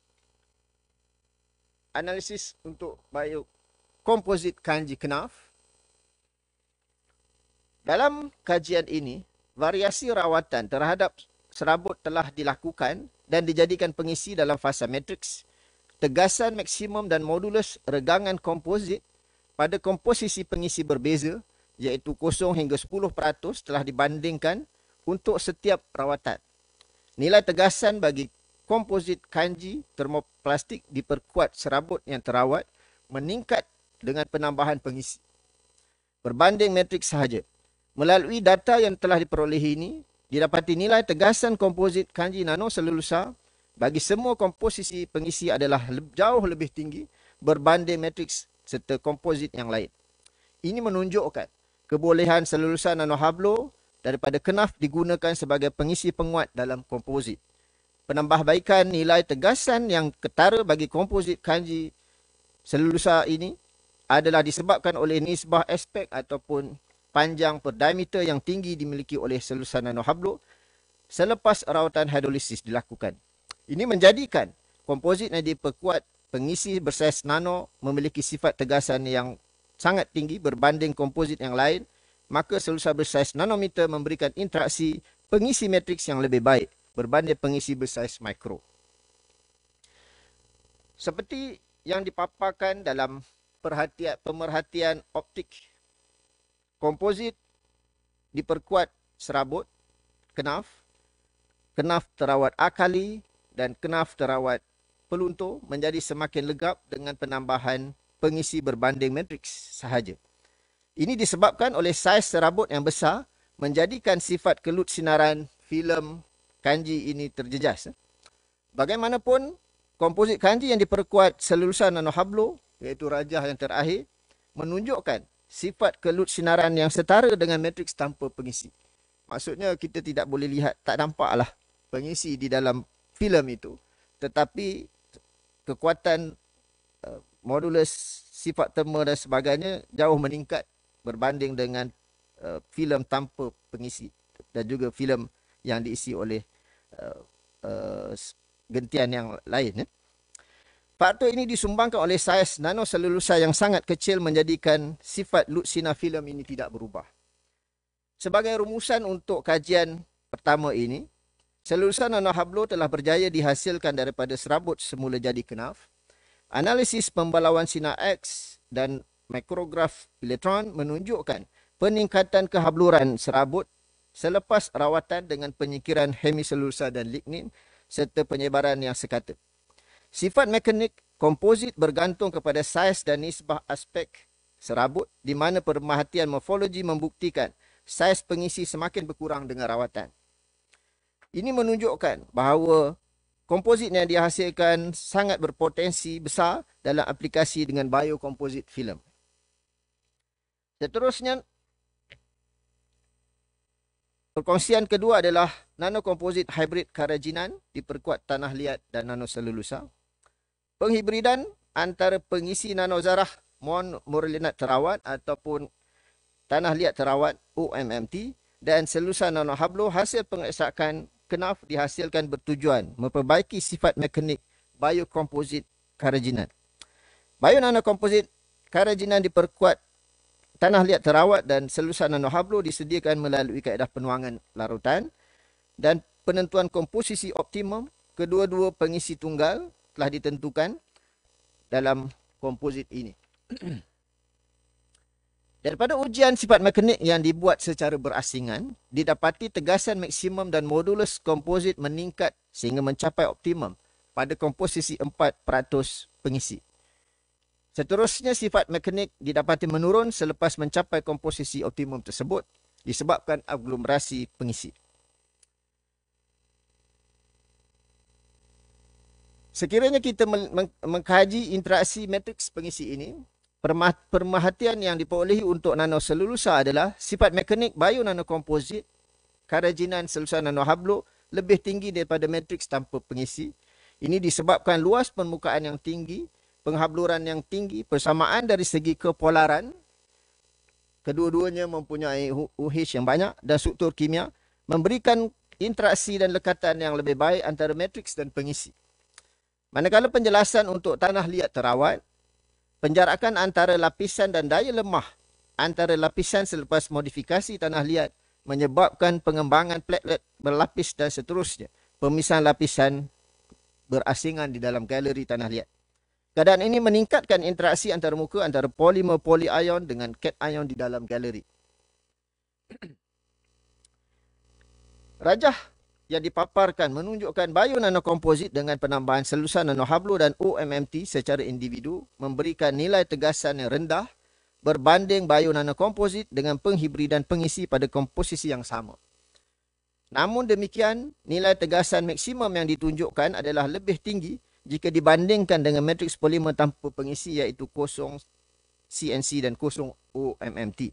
analisis untuk biokomposit kanji kenaf. Dalam kajian ini, variasi rawatan terhadap serabut telah dilakukan dan dijadikan pengisi dalam fasa matriks. Tegasan maksimum dan modulus regangan komposit pada komposisi pengisi berbeza, iaitu 0 hingga 10% telah dibandingkan untuk setiap rawatan. Nilai tegasan bagi komposit kanji termoplastik diperkuat serabut yang terawat meningkat dengan penambahan pengisi berbanding matriks sahaja. Melalui data yang telah diperolehi ini, didapati nilai tegasan komposit kanji nanoselulusa bagi semua komposisi pengisi adalah jauh lebih tinggi berbanding matriks serta komposit yang lain. Ini menunjukkan kebolehan selulusa nanohablo daripada kenaf digunakan sebagai pengisi penguat dalam komposit. Penambahbaikan nilai tegasan yang ketara bagi komposit kanji selulusa ini adalah disebabkan oleh nisbah aspek ataupun panjang per diameter yang tinggi dimiliki oleh selulusa nanohablo selepas rawatan hidrolisis dilakukan. Ini menjadikan komposit yang diperkuat pengisi bersaiz nano memiliki sifat tegasan yang sangat tinggi berbanding komposit yang lain, maka selulusa bersaiz nanometer memberikan interaksi pengisi matriks yang lebih baik berbanding pengisi bersaiz mikro. Seperti yang dipaparkan dalam pemerhatian optik, komposit diperkuat serabut, kenaf terawat akali dan kenaf terawat peluntur menjadi semakin legap dengan penambahan pengisi berbanding matriks sahaja. Ini disebabkan oleh saiz serabut yang besar menjadikan sifat kelut sinaran filem kanji ini terjejas. Bagaimanapun, komposit kanji yang diperkuat selulusa nanohablo, iaitu rajah yang terakhir, menunjukkan sifat kelut sinaran yang setara dengan matriks tanpa pengisi. Maksudnya kita tidak boleh lihat, tak nampaklah pengisi di dalam filem itu, tetapi kekuatan modulus sifat terma dan sebagainya jauh meningkat berbanding dengan filem tanpa pengisi dan juga filem yang diisi oleh gentian yang lain. Faktor ini disumbangkan oleh saiz nanoselulusa yang sangat kecil menjadikan sifat lutsina filem ini tidak berubah. Sebagai rumusan untuk kajian pertama ini, selulusa nanohablo telah berjaya dihasilkan daripada serabut semula jadi kenaf. Analisis pembelawan sinar X dan mikrograf elektron menunjukkan peningkatan kehabluran serabut selepas rawatan dengan penyingkiran hemiselulusa dan lignin serta penyebaran yang sekata. Sifat mekanik komposit bergantung kepada saiz dan nisbah aspek serabut, di mana pemerhatian morfologi membuktikan saiz pengisi semakin berkurang dengan rawatan. Ini menunjukkan bahawa komposit yang dihasilkan sangat berpotensi besar dalam aplikasi dengan biokomposit filem. Seterusnya, perkongsian kedua adalah nanokomposit hybrid kerajinan diperkuat tanah liat dan nanoselulosa. Penghibridan antara pengisi nanozarah monomorelinat terawat ataupun tanah liat terawat OMMT dan selulosa nanohablo hasil pengesakan kenaf dihasilkan bertujuan memperbaiki sifat mekanik biokomposit kerajinan. Bio-nanokomposit kerajinan diperkuat tanah liat terawat dan selulosa nanohablo disediakan melalui kaedah penuangan larutan dan penentuan komposisi optimum kedua-dua pengisi tunggal telah ditentukan dalam komposit ini. Daripada ujian sifat mekanik yang dibuat secara berasingan, didapati tegasan maksimum dan modulus komposit meningkat sehingga mencapai optimum pada komposisi 4% pengisi. Seterusnya, sifat mekanik didapati menurun selepas mencapai komposisi optimum tersebut disebabkan aglomerasi pengisi. Sekiranya kita mengkaji interaksi matriks pengisi ini, perhatian yang diperolehi untuk nanoselulosa adalah sifat mekanik bio-nanokomposit kerajinan selulosa nanohablo lebih tinggi daripada matriks tanpa pengisi. Ini disebabkan luas permukaan yang tinggi, penghabluran yang tinggi, persamaan dari segi kepolaran, kedua-duanya mempunyai UH yang banyak dan struktur kimia, memberikan interaksi dan lekatan yang lebih baik antara matriks dan pengisi. Manakala penjelasan untuk tanah liat terawat, penjarakan antara lapisan dan daya lemah antara lapisan selepas modifikasi tanah liat menyebabkan pengembangan platelet berlapis dan seterusnya. Pemisahan lapisan berasingan di dalam galeri tanah liat. Keadaan ini meningkatkan interaksi antara muka antara polimer polyion dengan cation di dalam galeri. Rajah yang dipaparkan menunjukkan bio-nanokomposit dengan penambahan selulosa nanohablo dan OMMT secara individu memberikan nilai tegasan yang rendah berbanding bio-nanokomposit dengan penghibridan pengisi pada komposisi yang sama. Namun demikian, nilai tegasan maksimum yang ditunjukkan adalah lebih tinggi jika dibandingkan dengan matriks polimer tanpa pengisi iaitu kosong CNC dan kosong OMMT.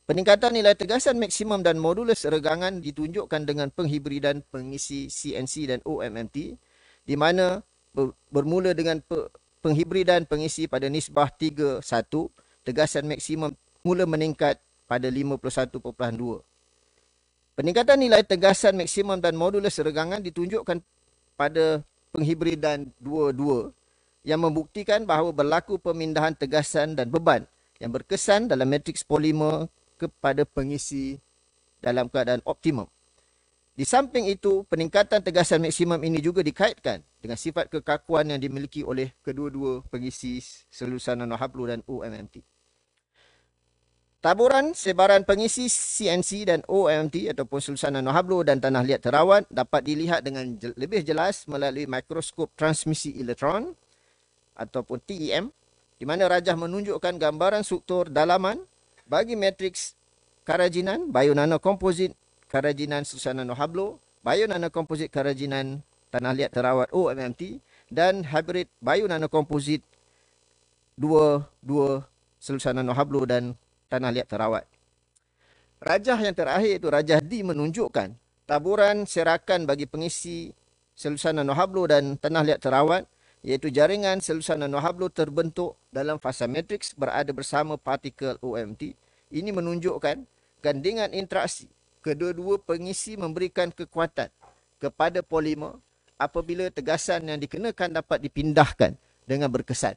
Peningkatan nilai tegasan maksimum dan modulus regangan ditunjukkan dengan penghibridan pengisi CNC dan OMMT, di mana bermula dengan penghibridan pengisi pada nisbah 3:1, tegasan maksimum mula meningkat pada 51.2. Peningkatan nilai tegasan maksimum dan modulus regangan ditunjukkan pada penghibridan 2:2 yang membuktikan bahawa berlaku pemindahan tegasan dan beban yang berkesan dalam matriks polimer kepada pengisi dalam keadaan optimum. Di samping itu, peningkatan tegasan maksimum ini juga dikaitkan dengan sifat kekakuan yang dimiliki oleh kedua-dua pengisi selulosa nanohablo dan OMMT. Taburan sebaran pengisi CNC dan OMMT ataupun selulosa nanohablo dan tanah liat terawat dapat dilihat dengan lebih jelas melalui mikroskop transmisi elektron ataupun TEM, di mana rajah menunjukkan gambaran struktur dalaman bagi matriks kerajinan bio-nanokomposit kerajinan selulosa nanohablo, bio-nanokomposit kerajinan tanah liat terawat OMMT dan hybrid bio-nanokomposit 2:2 selulosa nanohablo dan tanah liat terawat. Rajah yang terakhir itu rajah D menunjukkan taburan serakan bagi pengisi selulosa nanohablo dan tanah liat terawat, iaitu jaringan selulosa nanohablo terbentuk dalam fasa matriks berada bersama partikel OMT. Ini menunjukkan gandingan interaksi kedua-dua pengisi memberikan kekuatan kepada polimer apabila tegasan yang dikenakan dapat dipindahkan dengan berkesan.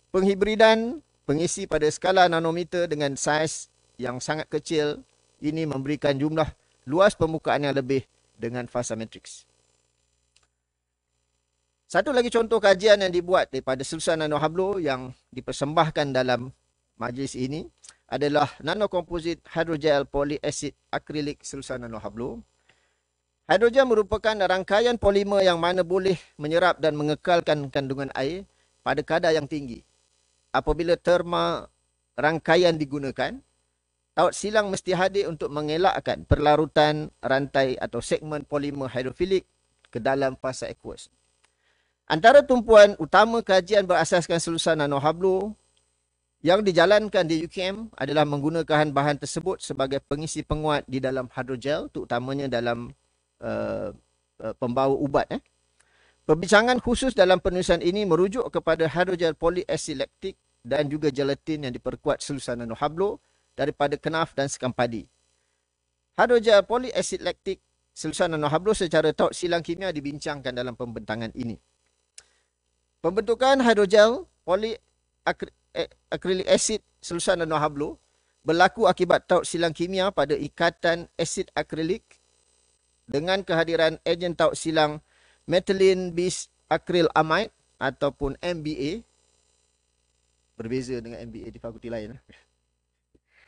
Penghibridan pengisi pada skala nanometer dengan saiz yang sangat kecil ini memberikan jumlah luas permukaan yang lebih dengan fasa matriks. Satu lagi contoh kajian yang dibuat daripada selulosa nanohablo yang dipersembahkan dalam majlis ini adalah nanokomposit hydrogel polyacid akrilik selulosa nanohablo. Hidrogen merupakan rangkaian polimer yang mana boleh menyerap dan mengekalkan kandungan air pada kadar yang tinggi. Apabila terma rangkaian digunakan, taut silang mesti hadir untuk mengelakkan perlarutan rantai atau segmen polimer hidrofilik ke dalam fasa aqueous. Antara tumpuan utama kajian berasaskan selusan nanohablo yang dijalankan di UKM adalah menggunakan bahan tersebut sebagai pengisi penguat di dalam hydrogel, terutamanya dalam pembawa ubat. Perbincangan khusus dalam penulisan ini merujuk kepada hydrogel polyacid lactic dan juga gelatin yang diperkuat selusan nanohablo daripada kenaf dan sekam padi. Hydrogel polyacid lactic selusan nanohablo secara taut silang kimia dibincangkan dalam pembentangan ini. Pembentukan hydrogel polyacrylic acid selusan nanohablo berlaku akibat taut silang kimia pada ikatan asid akrilik dengan kehadiran ejen taut silang methylene bisacrylamide ataupun MBA, berbeza dengan MBA di fakulti lain,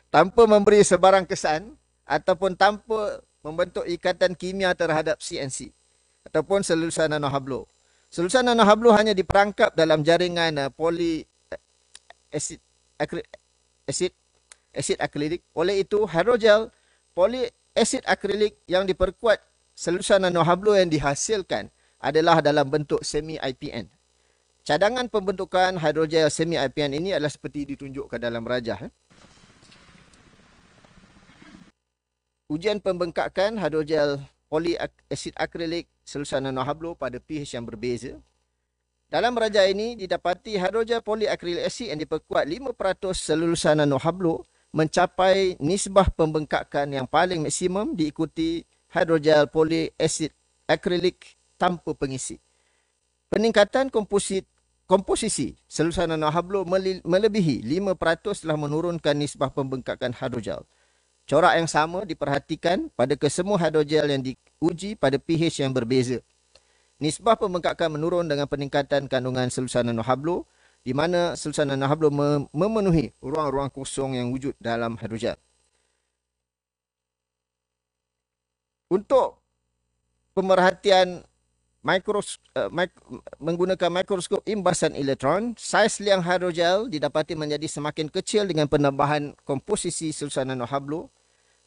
tanpa memberi sebarang kesan ataupun tanpa membentuk ikatan kimia terhadap CNC ataupun selusan nanohablo. Selusan nanohablo hanya diperangkap dalam jaringan acid akrilik. Oleh itu, hydrogel polyacid akrilik yang diperkuat selusan nanohablo yang dihasilkan adalah dalam bentuk semi-IPN. Cadangan pembentukan hydrogel semi-IPN ini adalah seperti ditunjukkan dalam rajah. Ujian pembengkakan hydrogel polyacid akrilik selusan nanohablo pada pH yang berbeza. Dalam rajah ini didapati hydrogel polyacrylic acid yang diperkuat 5% selusan nanohablo mencapai nisbah pembengkakan yang paling maksimum diikuti hydrogel polyacid akrilik tanpa pengisi. Peningkatan komposisi selusan nanohablo melebihi 5% telah menurunkan nisbah pembengkakan hydrogel. Corak yang sama diperhatikan pada kesemua hydrogel yang diuji pada pH yang berbeza. Nisbah pembengkakan menurun dengan peningkatan kandungan selusan nanohablo, di mana selusan nanohablo memenuhi ruang-ruang kosong yang wujud dalam hydrogel. Untuk pemerhatian menggunakan mikroskop imbasan elektron, saiz liang hydrogel didapati menjadi semakin kecil dengan penambahan komposisi selusan nanohablo.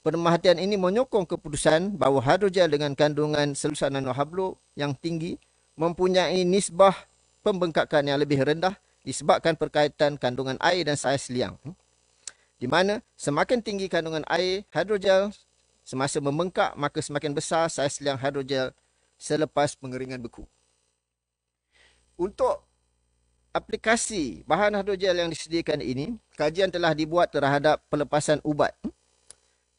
Pemerhatian ini menyokong keputusan bahawa hydrogel dengan kandungan selusan nanohablo yang tinggi mempunyai nisbah pembengkakan yang lebih rendah disebabkan perkaitan kandungan air dan saiz liang. Di mana semakin tinggi kandungan air hydrogel semasa membengkak, maka semakin besar saiz liang hydrogel selepas pengeringan beku. Untuk aplikasi bahan hydrogel yang disediakan ini, kajian telah dibuat terhadap pelepasan ubat.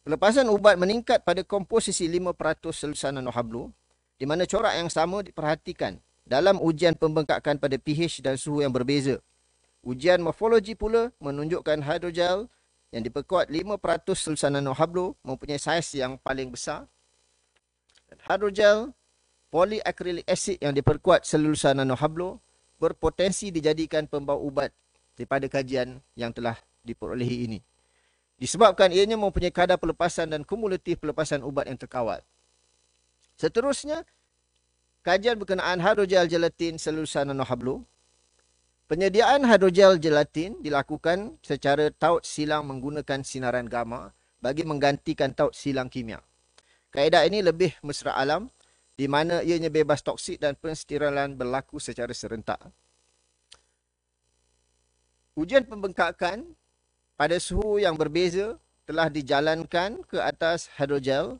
Pelepasan ubat meningkat pada komposisi 5% selusan nanohablo, di mana corak yang sama diperhatikan dalam ujian pembengkakan pada pH dan suhu yang berbeza. Ujian morfologi pula menunjukkan hydrogel yang diperkuat 5% selusan nanohablo mempunyai saiz yang paling besar. Hydrogel polyacrylic acid yang diperkuat selusan nanohablo berpotensi dijadikan pembawa ubat daripada kajian yang telah diperolehi ini, disebabkan ianya mempunyai kadar pelepasan dan kumulatif pelepasan ubat yang terkawal. Seterusnya, kajian berkenaan hydrogel gelatin selusan nanohablo. Penyediaan hydrogel gelatin dilakukan secara taut silang menggunakan sinaran gamma bagi menggantikan taut silang kimia. Kaedah ini lebih mesra alam, di mana ianya bebas toksik dan penstiralan berlaku secara serentak. Ujian pembengkakan pada suhu yang berbeza telah dijalankan ke atas hydrogel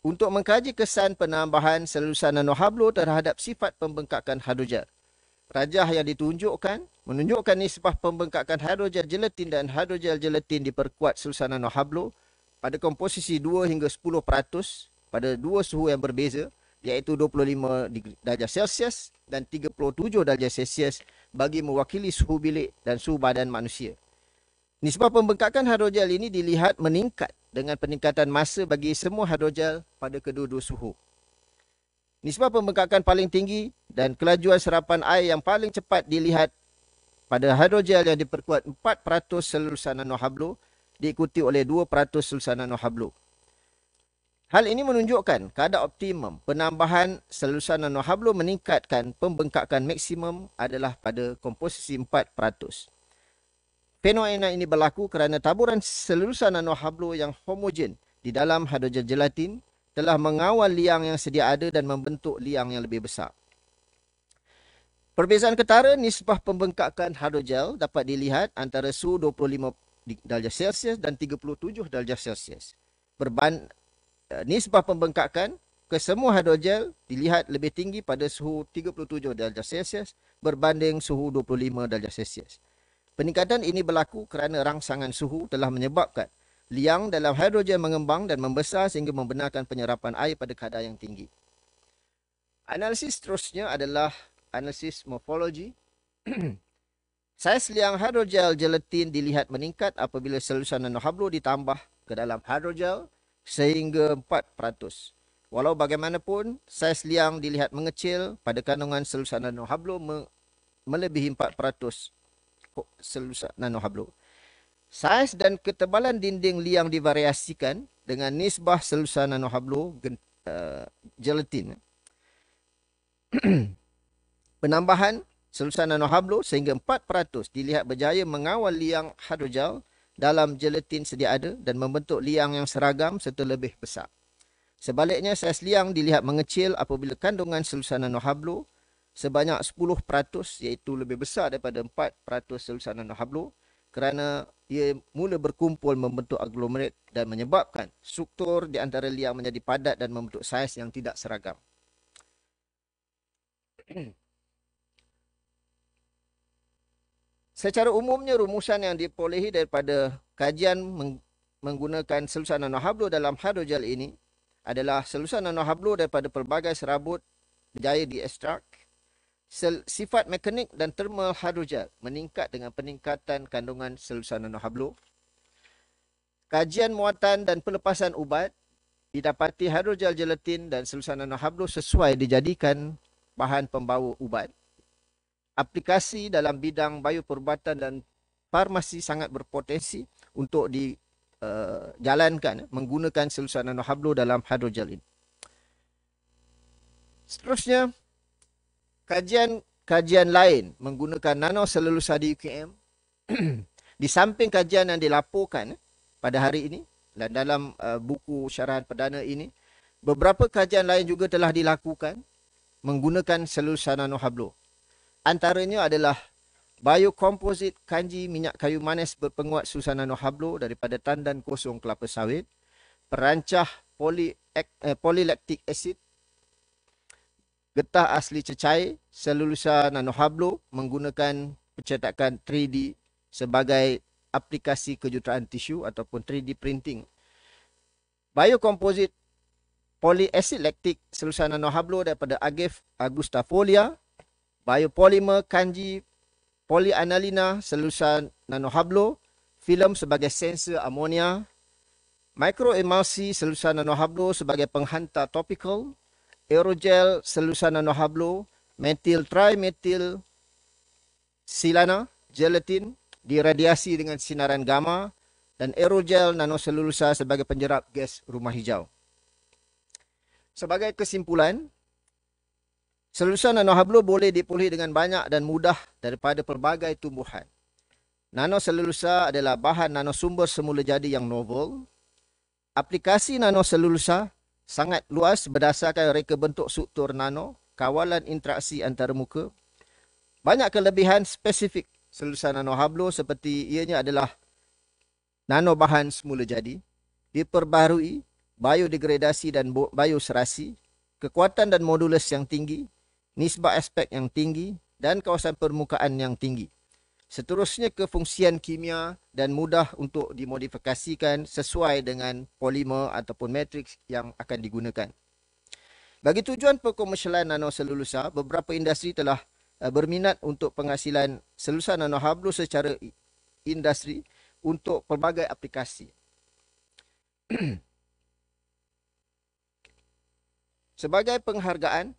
untuk mengkaji kesan penambahan selusan nanohablo terhadap sifat pembengkakan hydrogel. Rajah yang ditunjukkan menunjukkan nisbah pembengkakan hydrogel gelatin dan hydrogel gelatin diperkuat selusan nanohablo pada komposisi 2 hingga 10% pada dua suhu yang berbeza, iaitu 25 darjah Celsius dan 37 darjah Celsius bagi mewakili suhu bilik dan suhu badan manusia. Nisbah pembengkakan hydrogel ini dilihat meningkat dengan peningkatan masa bagi semua hydrogel pada kedua-dua suhu. Nisbah pembengkakan paling tinggi dan kelajuan serapan air yang paling cepat dilihat pada hydrogel yang diperkuat 4% selusan nanohablo diikuti oleh 2% selusan nanohablo. Hal ini menunjukkan kadar optimum penambahan selusan nanohablo meningkatkan pembengkakan maksimum adalah pada komposisi 4%. Fenomena ini berlaku kerana taburan selusan nanohablo yang homogen di dalam hydrogel gelatin telah mengawal liang yang sedia ada dan membentuk liang yang lebih besar. Perbezaan ketara nisbah pembengkakan hidrogel dapat dilihat antara suhu 25 darjah Celsius dan 37 darjah Celsius. Nisbah pembengkakan ke semua hidrogel dilihat lebih tinggi pada suhu 37 darjah Celsius berbanding suhu 25 darjah Celsius. Peningkatan ini berlaku kerana rangsangan suhu telah menyebabkan liang dalam hidrogen mengembang dan membesar sehingga membenarkan penyerapan air pada kadar yang tinggi. Analisis seterusnya adalah analisis morfologi. Saiz liang hidrogel gelatin dilihat meningkat apabila selusan nanohablo ditambah ke dalam hidrogel sehingga 4%. Walau bagaimanapun, saiz liang dilihat mengecil pada kandungan selusan nanohablo melebihi 4% selusan nanohablo. Saiz dan ketebalan dinding liang divariasikan dengan nisbah selusan nanohablo gelatin. Penambahan selusan nanohablo sehingga 4% dilihat berjaya mengawal liang hidrogel dalam gelatin sedia ada dan membentuk liang yang seragam serta lebih besar. Sebaliknya, saiz liang dilihat mengecil apabila kandungan selusan nanohablo sebanyak 10% iaitu lebih besar daripada 4% selusan nanohablo kerana ia mula berkumpul membentuk aglomerat dan menyebabkan struktur di antara liang menjadi padat dan membentuk saiz yang tidak seragam. Secara umumnya, rumusan yang diperolehi daripada kajian menggunakan selusan nanohablo dalam hidrogel ini adalah selusan nanohablo daripada pelbagai serabut berjaya diekstrak. Sifat mekanik dan termal hidrogel meningkat dengan peningkatan kandungan selusan nanohablo. Kajian muatan dan pelepasan ubat didapati hidrogel gelatin dan selusan nanohablo sesuai dijadikan bahan pembawa ubat. Aplikasi dalam bidang bioperubatan dan farmasi sangat berpotensi untuk dijalankan menggunakan selusan nanohablo dalam hidrogel ini. Seterusnya, kajian lain menggunakan nanoselulosa di UKM di samping kajian yang dilaporkan pada hari ini dan dalam buku syarahan perdana ini, beberapa kajian lain juga telah dilakukan menggunakan selulosa nanohablo. Antaranya adalah biokomposit kanji minyak kayu manis berpenguat selulosa nanohablo daripada tandan kosong kelapa sawit, perancah polylactic acid, getah asli cecair, selulosa nanohablo menggunakan pencetakan 3D sebagai aplikasi kejuruteraan tisu ataupun 3D printing. Biokomposit polyacid lactic selulosa nanohablo daripada Agave augustifolia, biopolymer kanji polyanalina selulosa nanohablo, filem sebagai sensor amonia, microemulsi selulosa nanohablo sebagai penghantar topikal, aerogel selulosa nanohablo, metil trimetil silana gelatin diradiasi dengan sinaran gamma, dan aerogel nanoselulosa sebagai penjerap gas rumah hijau. Sebagai kesimpulan, selulosa nanohablo boleh diperolehi dengan banyak dan mudah daripada pelbagai tumbuhan. Nanoselulosa adalah bahan nanosumber semula jadi yang novel. Aplikasi nanoselulosa sangat luas berdasarkan reka bentuk struktur nano, kawalan interaksi antarmuka. Banyak kelebihan spesifik selulosa nanohablo seperti ianya adalah nano bahan semula jadi, diperbaharui, biodegradasi dan bioserasi, kekuatan dan modulus yang tinggi, nisbah aspek yang tinggi dan kawasan permukaan yang tinggi. Seterusnya, kefungsian kimia dan mudah untuk dimodifikasikan sesuai dengan polimer ataupun matriks yang akan digunakan. Bagi tujuan perkomersialan nanoselulosa, beberapa industri telah berminat untuk penghasilan selulosa nanohablo secara industri untuk pelbagai aplikasi. Sebagai penghargaan,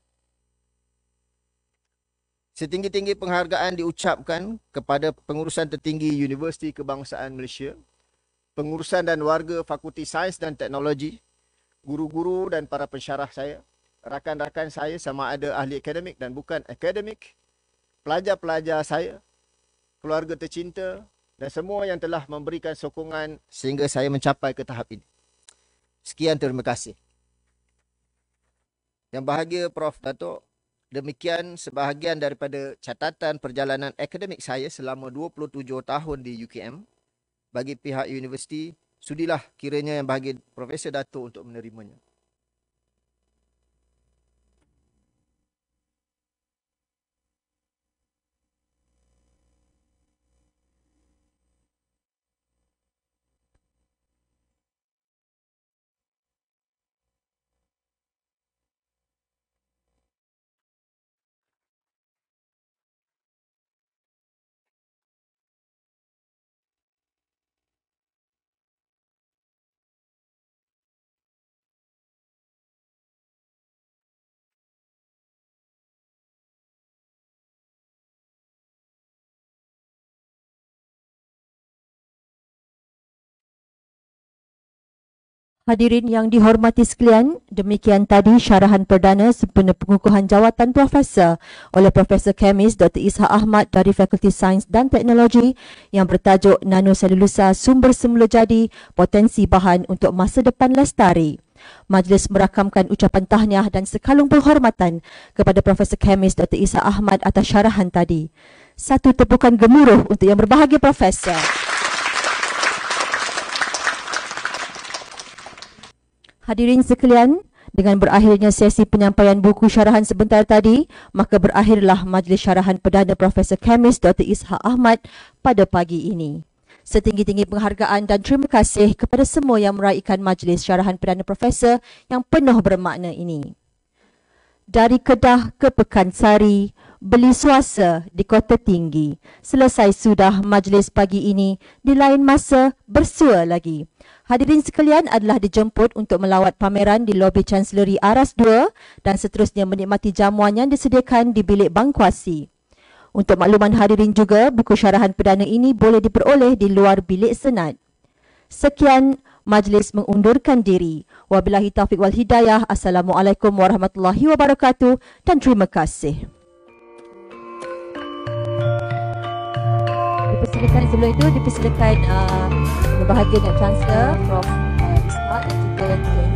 setinggi-tinggi penghargaan diucapkan kepada pengurusan tertinggi Universiti Kebangsaan Malaysia, pengurusan dan warga Fakulti Sains dan Teknologi, guru-guru dan para pensyarah saya, rakan-rakan saya sama ada ahli akademik dan bukan akademik, pelajar-pelajar saya, keluarga tercinta dan semua yang telah memberikan sokongan sehingga saya mencapai ke tahap ini. Sekian, terima kasih. Yang bahagia Prof. Datuk, demikian sebahagian daripada catatan perjalanan akademik saya selama 27 tahun di UKM. Bagi pihak universiti, sudilah kiranya yang bahagia Profesor Datuk untuk menerimanya. Hadirin yang dihormati sekalian, demikian tadi syarahan perdana sempena pengukuhan jawatan Profesor oleh Profesor Kemis Dr. Ishak Ahmad dari Fakulti Sains dan Teknologi yang bertajuk Nanoselulosa Sumber Semula Jadi, Potensi Bahan untuk Masa Depan Lestari. Majlis merakamkan ucapan tahniah dan sekalung penghormatan kepada Profesor Kemis Dr. Ishak Ahmad atas syarahan tadi. Satu tepukan gemuruh untuk yang berbahagia Profesor. Hadirin sekalian, dengan berakhirnya sesi penyampaian buku syarahan sebentar tadi, maka berakhirlah majlis syarahan perdana Profesor Kemis Dr. Ishak Ahmad pada pagi ini. Setinggi-tinggi penghargaan dan terima kasih kepada semua yang meraihkan majlis syarahan perdana Profesor yang penuh bermakna ini. Dari Kedah ke Pekansari, beli suasa di Kota Tinggi. Selesai sudah majlis pagi ini, di lain masa bersua lagi. Hadirin sekalian adalah dijemput untuk melawat pameran di lobi Chancellery Aras 2 dan seterusnya menikmati jamuan yang disediakan di bilik bangkuasi. Untuk makluman hadirin juga, buku syarahan perdana ini boleh diperoleh di luar bilik senat. Sekian, majlis mengundurkan diri. Wabillahi taufiq wal hidayah. Assalamualaikum warahmatullahi wabarakatuh dan terima kasih. Dipersilakan sebelum itu, dipersilakan berbahagia Chancellor Prof. Ishak dan juga